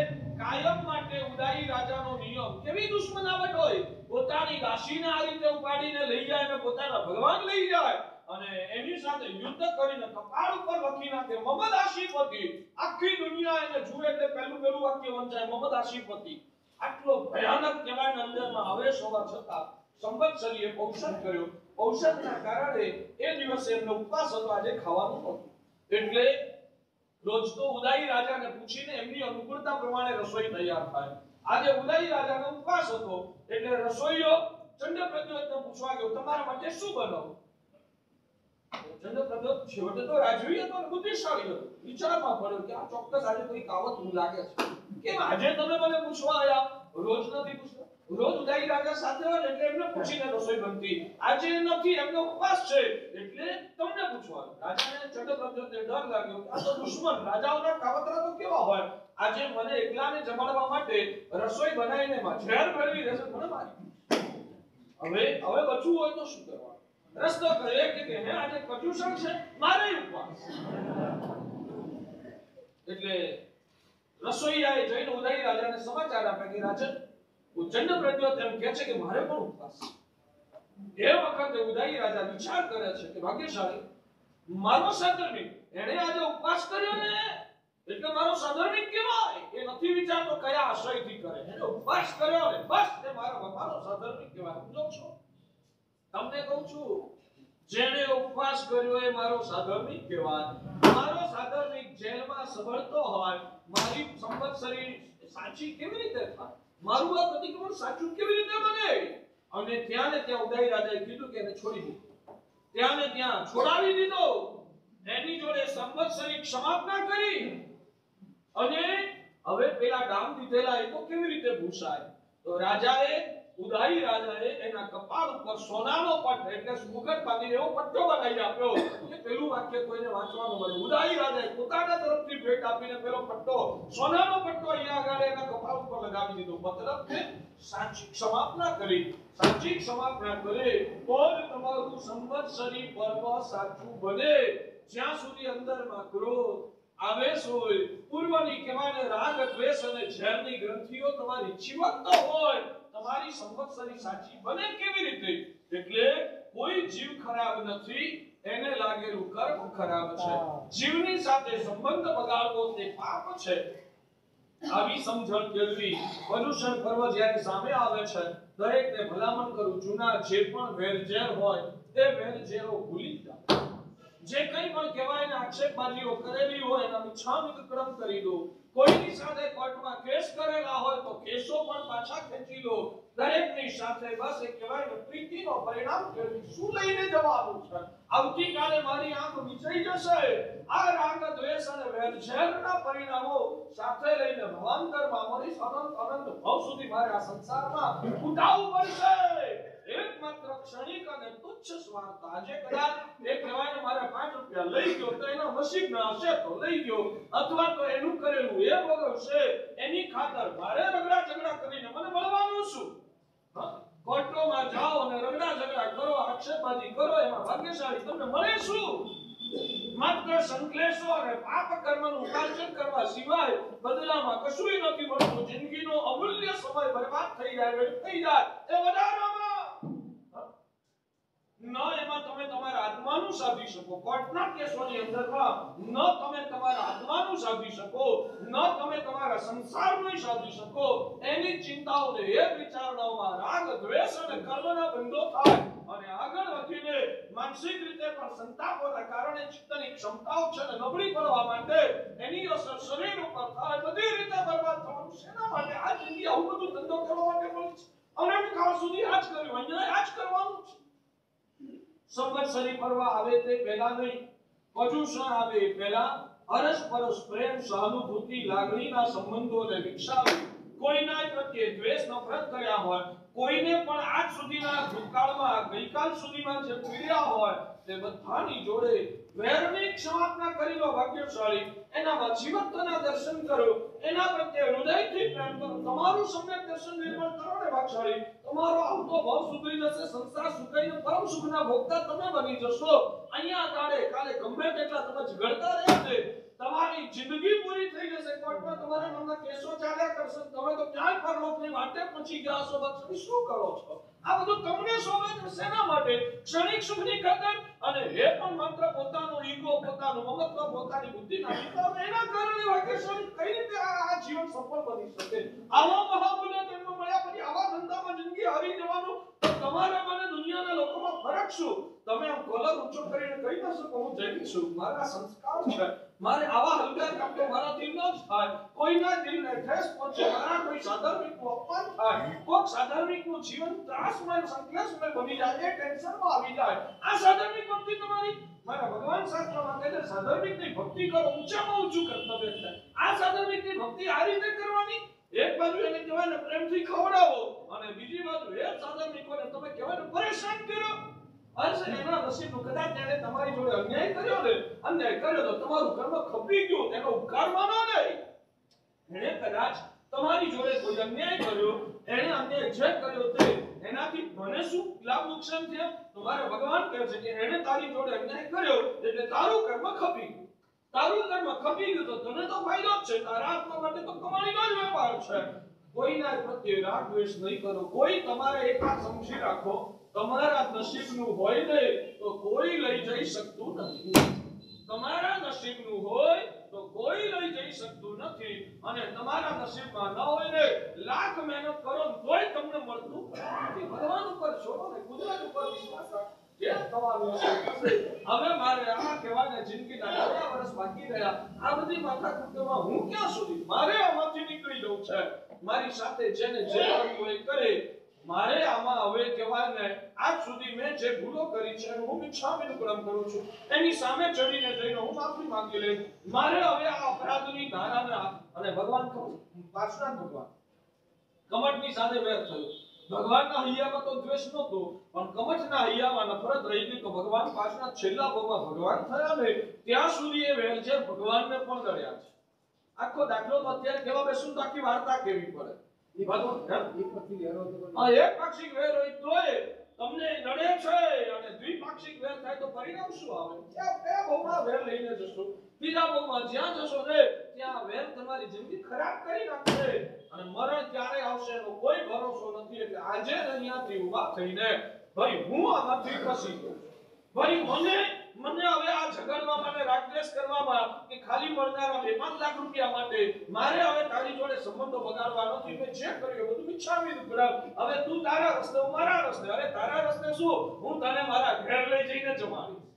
કાયમ માટે ઉદાઈ રાજાનો નિયમ, કેવી દુશ્મનાવટ હોય, પોતાની દાસીને આ રીતે ઉપાડીને લઈ જાય અને પોતાના ભગવાન લઈ જાય અને એની સાથે યુદ્ધ કરીને કપાળ ઉપર લખી નાખે મમદ આશીપતિ. આખી દુનિયા એને જુએ એટલે પહેલું વાક્ય વંચાય મમદ આશીપતિ. આટલો ભયાનક કહેવાય અંદરમાં આવેશ હોવા છતાં સંવત્સરીએ ઔષધ કર્યો. ઔષધના કારણે એ દિવસે એમનો ઉપવાસ હતો, આજે ખાવાનું નહોતું. એટલે રોજ તો ઉદાઈ રાજાને પૂછીને એમની અનુકૂળતા પ્રમાણે રસોઈ તૈયાર થાય. આજે ઉદાઈ રાજાનો ઉપવાસ હતો એટલે રસોઈયો ચંદ્રપ્રદ્યોતને પૂછવા ગયો, તમારા માટે શું બનાવું? ચંદ્રપ્રદ્યોત છેવટે તો રાજવી હતો અને બુદ્ધિશાળી હતો. વિચારમાં પડ્યો કે આ ચોક્કસ આજે કોઈ કાવત લાગે છે. કેમ આજે તમે મને પૂછવા આવ્યા? રોજ નથી પૂછતા. રોજ ઉદાઈ રાજા સાથે હોય એટલે એમને પૂછીને રસોઈ બનતી. આજે નથી, એમનો ઉપવાસ છે એટલે તમને પૂછવા. રાજાને ચંદ્રપ્રદ્યોતને ડર લાગ્યો, આ તો દુશ્મન. રાજાઓના કાવતરા તો કેવા હોય, આજે મને એકલાને જમાડવા માટે રસોઈ બનાવીને ઝેર મેળવી દેશે, મને મારી. હવે બચવું હોય તો શું કરવાનું? રસ્તો કરે કે હે આજે પર્યુષણ છે, મારે ઉપવાસ. એટલે રસોઈયાએ જઈને ઉદાઈ રાજાને સમાચાર આપે કે રાજન, ચંદ્રપ્રદ્યોત એમ કહે છે કે મારે પણ ઉપવાસ. એ વખતે ઉદાઈ રાજા વિચાર કરે છે કે ભાગ્યશાળી, મારો સહધર્મિક, એણે આજે ઉપવાસ કર્યો ને એટલે મારો સહધર્મિક કહેવાય. એ નથી વિચારતો કયા આશયથી કરે, એને ઉપવાસ કર્યો ને બસ તે મારો સહધર્મિક કહેવાય. સમજો છો? તમને કહું છું, જેણે ઉપવાસ કર્યો એ મારો સાધર્મિક કહેવાય. મારો સાધર્મિક જેલમાં સબળતો હોય, મારી સંવત્સરી સાચી કેવી રીતે થાય? મારું આ પ્રતિક્રમણ સાચું કેવી રીતે બને? અને ત્યાં ને ત્યાં ઉદાઈ રાજાએ કીધું કે એને છોડી દીધો. ત્યાં ને ત્યાં છોડાવી દીધો. એની જોડે સંવત્સરી સમાપ્ત કરી અને હવે પેલા ડામ દીધેલા એ તો કેવી રીતે ભૂસાય? તો ઉદાઈ રાજાએ એના કપાળ ઉપર સોનાનો પટ્ટ એટલે મુગટ બાંધીને એવો પટ્ટો બનાવી આપ્યો કે પેલું વાક્ય કોઈને વાંચવાનું મળે. ઉદાઈ રાજાએ પોતાના તરફથી ભેટ આપીને પેલો પટ્ટો, સોનાનો પટ્ટો અહીંયા આગળ એના કપાળ ઉપર લગાવી દીધો. મતલબ કે સાચી ક્ષમાપના કરી. સાચી ક્ષમાપના કરે તો જ તમારું સંવત્સરી પર્વ સાચું બને. જ્યાં સુધી અંદરમાં ક્રોધ, આવેશ હોય, પૂર્વની કહેવાય રાગ, દ્વેષ અને ઝેરની ગ્રંથિઓ તમારી જીવંત હોય, તમારી સંવત્સરી સાચી બને કેવી રીતે? એટલે કોઈ જીવ ખરાબ નથી, એને લાગેલું કર્મ ખરાબ છે. જીવની સાથે સંબંધ બગાડવો તે પાપ છે. આવી સમજણ કેળવી. પર્યુષણ પર્વ જ્યારે સામે આવે છે, દરેકને ભલામણ કરું, જૂના જે પણ વેરઝેર હોય તે વેરઝેરો ભૂલી જાઓ. જે કંઈ પણ કહેવાય ને આક્ષેપબાજીઓ કરેલી હોય એના મિચ્છામિત્રમ કરી દો. કોઈની સાથે કોર્ટમાં કેસ કરેલા હોય તો કેસો પણ પાછા ખેંચી લો. દરેકની સાથે બસ એ કહેવાય ને પ્રીતિનો પરિણામ કેળવી. શું લઈને જવાનું છે? આવતીકાલે મારી આંખ વિચરી જશે. આ રાગ, દ્વેષ અને વેરઝેરના પરિણામો સાથે લઈને ભવાંતરમાં મરીશ. અનંત ભાવ સુધી મારે આ સંસારમાં ઉઠાવવું પડશે. એકમાત્ર ક્ષણિક અને તુચ્છ સ્વાર્થ. આજે કદાચ એ કહેવાય ને મારે 5 રૂપિયા લઈ ગયો તો એનો નસીબમાં હશે તો લઈ ગયો, અથવા તો એનું કરેલું એ ભોગવશે. એની ખાતર મારે રગડા ઝઘડા કરીને મને મળવાનું શું? કોર્ટમાં જાઓ અને રગડા ઝઘડા કરો, આક્ષેપબાજી કરો, એમાં ભાગ્યશાળી તમને મળે શું? માત્ર સંકલેશો અને પાપ કર્મનું ઉપાર્જન કરવા સિવાય બદલામાં કશુંય નથી મળતું. જિંદગીનો અમૂલ્ય સમય બરબાદ થઈ જાય, થઈ જાય એ વધારામાં ન એમાં તમે તમારા આત્માનું સાધી શકો. કોર્ટના કેસોની અંદરમાં ન તમે તમારા આત્માનું સાધી શકો, ન તમે તમારા સંસારનું સાધી શકો. એની ચિંતાઓને એ વિચારણાઓમાં રાગ, દ્વેષ અને કર્મના બંધો થાય અને આગળ વધીને માનસિક રીતે પણ સંતાપોના કારણે ચિત્તની ક્ષમતાઓ છે ને નબળી પડવા માટે એની અસર શરીર ઉપર થાય. બધી રીતે બરબાદ થવાનું શેના માટે? આ જિંદગી આવું બધું ધંધો કરવા માટે મળી છે. અનંત કાળ સુધી આ જ કર્યું, અહીંયા આ જ કરવાનું છે. સંવત્સરી પર્વ આવે તે પહેલા નહીં, પર્યુષણ આવે એ પહેલા અરસપરસ પ્રેમ, સહાનુભૂતિ, લાગણીના સંબંધોને વિકસાવી કોઈના પ્રત્યે દ્વેષ, નફરત કર્યા હોય, કોઈને પણ આજ સુધીના ભૂતકાળમાં ગઈકાલ સુધીમાં જે પીડ્યા હોય તે બધાની જોડે વેરની ક્ષમાપના કરી લો. ભાગ્યશાળી એનામાં જીવંતના દર્શન કરો, એના પ્રત્યે હૃદયથી પ્રેમ કરો. તમારું સમ્યક દર્શન નિર્માણ કરો ને ભાગ્યશાળી, તમારો આવતો ભાવ સુધરી જશે. સંસાર સુખાઈને પરમ સુખના ભોગતા તમે બની જશો. અહીંયા ગાડે કાલે ગમે તેટલા તમે ઝઘડતા રહેશે, તમારી જિંદગી પૂરી થઈ જશે. કોર્ટમાં તમારા નામના કેસો ચાલ્યા કરશે, તમે તો ક્યાંય પરલોકની વાટે પહોંચી ગયા છો. બસ શું કરો છો? આ બધું તમને શોભે છે શેના માટે? ક્ષણિક સુખની ખાતર, અને એ પણ માત્ર પોતાનું ઈગો, પોતાનું મમત્વ, પોતાની બુદ્ધિના વિચાર, એના કારણે ભાગ્યશાળી કઈ રીતે આ જીવન સફળ બની શકે? આવા મહાબુદ્ધ જન્મ મળ્યા પછી આવા ધંધામાં જિંદગી હારી જવાનું તો તમારા મને દુનિયાના લોકોમાં ફરક શું? તમે આમ કોલર ઊંચો કરીને કહી ન શકો હું જૈન છું, મારા સંસ્કાર છે, મારે આવા હલકા કામ તો મારાથી ન જ થાય. કોઈના દિલને ઠેસ પહોંચે, મારા કોઈ સાધર્મિકનું અપમાન થાય, કોઈ સાધર્મિકનું જીવન ત્રાસમય, સંકલેશમય બની જાય, એ ટેન્શનમાં આવી જાય. આ સાધર્મિક ભક્તિ તમારી, મારા ભગવાન શાસ્ત્રમાં કહે છે સાધર્મિકની ભક્તિ કરો, ઊંચામાં ઊંચું કર્તવ્ય છે. આ સાધર્મિકની ભક્તિ આ રીતે કરવાની. એક બાજુ એને કહેવાય ને પ્રેમથી ખવડાવો, અને બીજી બાજુ એ સાધર્મિકોને તમે કહેવાય ને પરેશાન કરો. અર્થ એના નસીબનું કદાચ તેને તમારી જોડે અન્યાય કર્યો ને, અન્યાય કર્યો તો તમારું કર્મ ખપી ગયું, તેનો ઉપકાર માનો નહીં. એને કદાચ તમારી જોડે કોઈ અન્યાય કર્યો, એને અન્યાય જે કર્યો તે એનાથી મને શું લાભ નુકસાન થયા? તો મારા ભગવાન કહે છે કે એને તારી જોડે અન્યાય કર્યો એટલે તારું કર્મ ખપી ગયું. તારું કર્મ ખપી ગયું તો તને તો ફાયદો જ છે, તારા આત્મા માટે તો કમાણીનો જ વેપાર છે. કોઈના પ્રત્યે રાગ દ્વેષ નહીં કરો. કોઈ તમારે એક વાત સમજી રાખો, તમારા નસીબનું હોય ને તો કોઈ લઈ જઈ શકતું નથી. તમારા નસીબનું હોય તો કોઈ લઈ જઈ શકતું નથી, અને તમારા નસીબમાં ન હોય ને લાખ મહેનત કરો તોય તમને મળતું નથી. ભગવાન ઉપર છોડો ને, કુદરત ઉપર વિશ્વાસ રાખો. જે થવાનું છે હવે મારે આ કહેવાને જિંદગીના 4 વર્ષ બાકી રહ્યા, આ બધી માથાકૂટમાં હું ક્યાં સુધી? મારે આમાંથી નીકળી જવું છે. મારી સાથે જેને જે કરવું એ કરે. મારે આમાં હવે કહેવાય ને આજ સુધી મેં જે ભૂલો કરી છે હું મિચ્છામિદુક્કડમ કરું છું. એની સામે ચડીને જઈને હું માફી માંગી લઉં. મારે હવે આ અપરાધની ધારાને અને ભગવાન પાર્શ્વનાથ ભગવાન કમઠની સાથે વેર થયો. ભગવાનના હૈયામાં તો દ્વેષ નહોતો, પણ કમઠના હૈયામાં નફરત રહી ગઈ. તો ભગવાન પાર્શ્વનાથ છેલ્લા ભાવમાં ભગવાન થયા ને ત્યાં સુધી એ વેર છે ભગવાનને પણ લડ્યા છે. આખો દાખલો તો અત્યારે કેવા બેસું તો આખી વાર્તા કેવી પડે. એક પાક્ષિક વેર હોય તોય તમને નડે છે, અને દ્વિપાક્ષિક વેર થાય તો પરિણામ શું આવે? ત્યાં બે ભાવમાં વેર લઈને જશો, ત્રીજા ભાવમાં જ્યાં જશો ને ત્યાં વેર તમારી જિંદગી ખરાબ કરી નાખશે, અને મરણ ક્યારે આવશે એનો કોઈ ભરોસો નથી. એટલે આજે અહીંયાથી ઊભા થઈને ભાઈ હું આમાંથી ખસી ગયો. ભાઈ મને હવે આ ઝઘડવામાં અને રાગદ્વેષ કરવામાં કે ખાલી મળનારા 2-5 લાખ રૂપિયા માટે મારે હવે તારી જોડે સંબંધો બગાડવા નથી. મેં જે કર્યું બધું મિચ્છામિદુક્કડમ. હવે તું તારા રસ્તે, હું મારા રસ્તે. અરે તારા રસ્તે શું, હું તને મારા ઘેર લઈ જઈને જમાડીશ.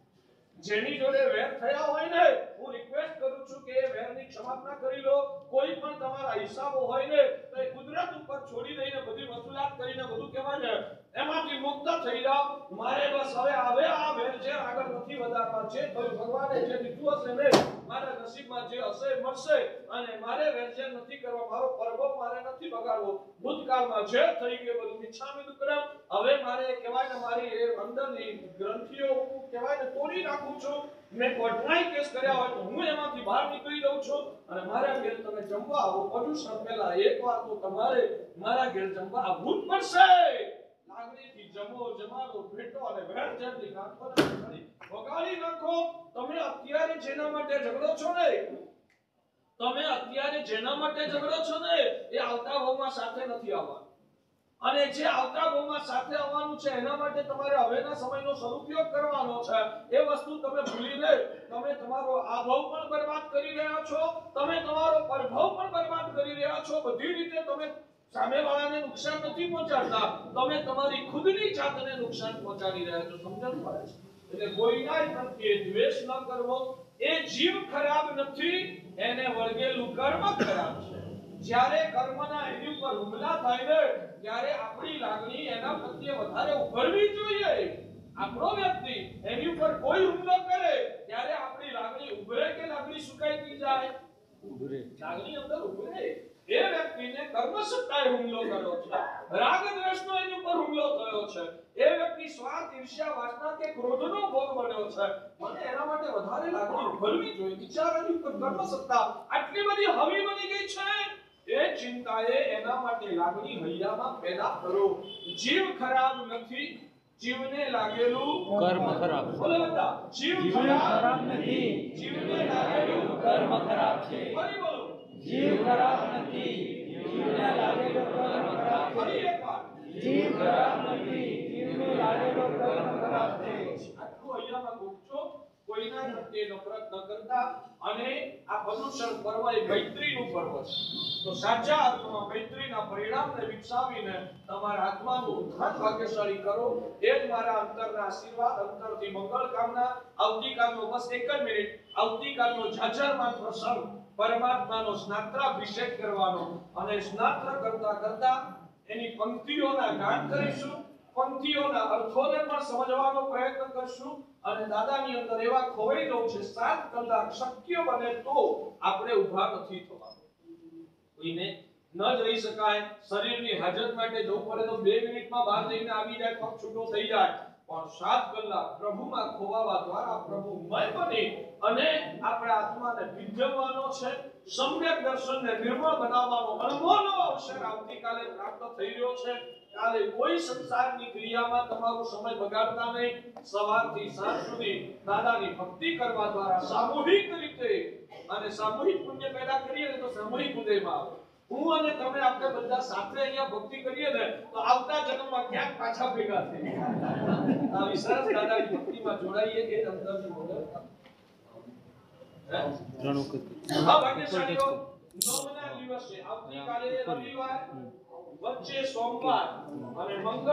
જેની જોડે વેર થયા હોય ને હું રિક્વેસ્ટ કરું છું કે એ વેરની ક્ષમાપના કરી લો. કોઈ પણ તમારા હિસાબો હોય ને તો એ કુદરત ઉપર છોડી દઈને બધી વસૂલાત કરીને બધું કહેવાય ને એમાંથી મુક્ત થઈ જાઓ. મારે બસ હવે આ વેર છે આગળ નથી વધારવા. છે તો ભગવાને જે દીધું હશે ને મારા નસીબમાં જે હશે મળશે, અને મારે વેરઝેર નથી કરવા. મારો પરભવ મારે નથી બગાડવો. ભૂતકાળમાં જે થઈ ગયું બધું મિચ્છામિદુક્કડમ. હવે મારે કહેવાય ને મારી એ અંદરની ગ્રંથિઓ કહેવાય ને તોડી નાખું છું. મેં કોર્ટમાં કેસ કર્યા હોય તો હું એમાંથી બહાર નીકળી દઉં છું, અને મારા ઘેર તમે જમવા આવો. પર્યુષણ પહેલા એકવાર તો તમારે મારા ઘેર જમવા આવવું જ પડશે. લાગણીથી જમો, જમાડો, ભેટો અને વેરઝેરની ગાંઠોને હકાલી નાખો. તમે અત્યારે જેના માટે ઝઘડો છો ને, તમે અત્યારે જેના માટે ઝઘડો છો ને, એ આવતા ભાવમાં સાથે નથી આવવાનું. અને જે આવતા ભાવમાં સાથે આવવાનું છે એના માટે તમારે હવેના સમયનો સદુપયોગ કરવાનો છે. એ વસ્તુ તમે ભૂલીને તમે તમારો આ ભાવ પણ બરબાદ કરી રહ્યા છો, તમે તમારો પરભાવ પણ બરબાદ કરી રહ્યા છો. બધી રીતે તમે સામેવાળાને નુકસાન નથી પહોંચાડતા, તમે તમારી ખુદની જાતને નુકસાન પહોંચાડી રહ્યા છો. સમજણ પડે છે? એટલે કોઈના પ્રત્યે દ્વેષ ન કરવો. એ જીવ ખરાબ નથી, એને વળગેલું કર્મ ખરાબ છે. જ્યારે કર્મના એની ઉપર હુમલા થાય ને, ત્યારે આપણી લાગણી એના પ્રત્યે વધારે ઉભરવી જોઈએ. આપણો વ્યક્તિ એની ઉપર કોઈ હુમલો કરે ત્યારે આપણી લાગણી ઉભરે કે લાગણી સુકાઈ જાય? ઉભરે. લાગણી અંદર ઉભરે. એ વ્યક્તિને કર્મ સત્તાએ હુમલો કર્યો છે, રાગ દ્વેષનો એની ઉપર હુમલો થયો છે. એ વ્યક્તિ સ્વાર્થ, ઈર્ષ્યા, વાસના કે ક્રોધનો ભોગ બન્યો છે. મને એના માટે વધારે લાગણી ઉભરવી જોઈએ. બિચારાની ઉપર કર્મ સત્તા આટલી બધી હવી બની ગઈ છે. એ ચિંતાએ એના માટે લાગણી હૈયામાં પેદા કરો. જીવ ખરાબ નથી, જીવને લાગેલું કર્મ ખરાબ. બોલો બધા, જીવ ખરાબ નથી, જીવને લાગેલું કર્મ ખરાબ છે. ફરી બોલો, જીવ ખરાબ નથી, જીવને લાગેલો કર્મ ખરાબ છે. ફરી એકવાર, જીવ ખરાબ નથી, જીવને લાગેલો કર્મ ખરાબ છે. આટલું હૈયામાં ગોખજો. કોઈના પ્રત્યે નફરત ન કરતા. અને આ પર્યુષણ પર્વ એ મૈત્રીનું પર્વ છે. તો સાચા અર્થમાં મૈત્રીના પરિણામને વિકસાવીને તમારા આત્માનું ઉત્થાન ભાગ્યશાળી કરો. એ જ મારા અંતરના આશીર્વાદ, અંતરથી મંગળ કામના. આવતીકાલનો બસ 1 જ મિનિટ, આવતીકાલનો જાજરમાન પ્રસંગ પરમાત્માનો સ્નાત્રાભિષેક કરવાનો. અને સ્નાત્ર કરતા કરતા એની પંક્તિઓના ગાન કરીશું, પંક્તિઓના અર્થોને પણ સમજવાનો પ્રયત્ન કરશું. અને દાદાની અંદર એવા ખોવાઈ જવું છે, 7 કલાક શક્ય બને તો આપણે ઊભા નથી થવાનું. કોઈને ન જઈ શકાય, શરીરની હાજત માટે જવું પડે તો 2 મિનિટમાં બહાર જઈને આવી જાય, પગ છૂટો થઈ જાય. પણ 7 કલાક પ્રભુમાં ખોવાવા દ્વારા પ્રભુમય બની અને આપણા આત્માને ભીંજવવાનો છે. સમ્યક દર્શનને નિર્મળ બનાવવાનો અનમોલ અવસર આવતીકાલે પ્રાપ્ત થઈ રહ્યો છે. કાલે કોઈ સંસારની ક્રિયામાં તમારો સમય બગાડતા નહીં. સવારથી સાંજ સુધી દાદાની ભક્તિ કરવા દ્વારા સામૂહિક રીતે અને સામૂહિક પુણ્ય પેદા કરીએ ને તો સામૂહિક ઉદયમાં આવે. હું અને તમે આપણે બધા સાથે અહીંયા ભક્તિ કરીએ ને તો આવતા જન્મમાં ક્યાંક પાછા ભેગા થઈએ. આવી સરસ દાદાની ભક્તિમાં જોડાઈએ એ અંદરથી મોડલ. હા ભાગ્યશાળીઓ, 9ના દિવસે આવતીકાલે રવિવાર, વચ્ચે સોમવાર અને મંગળ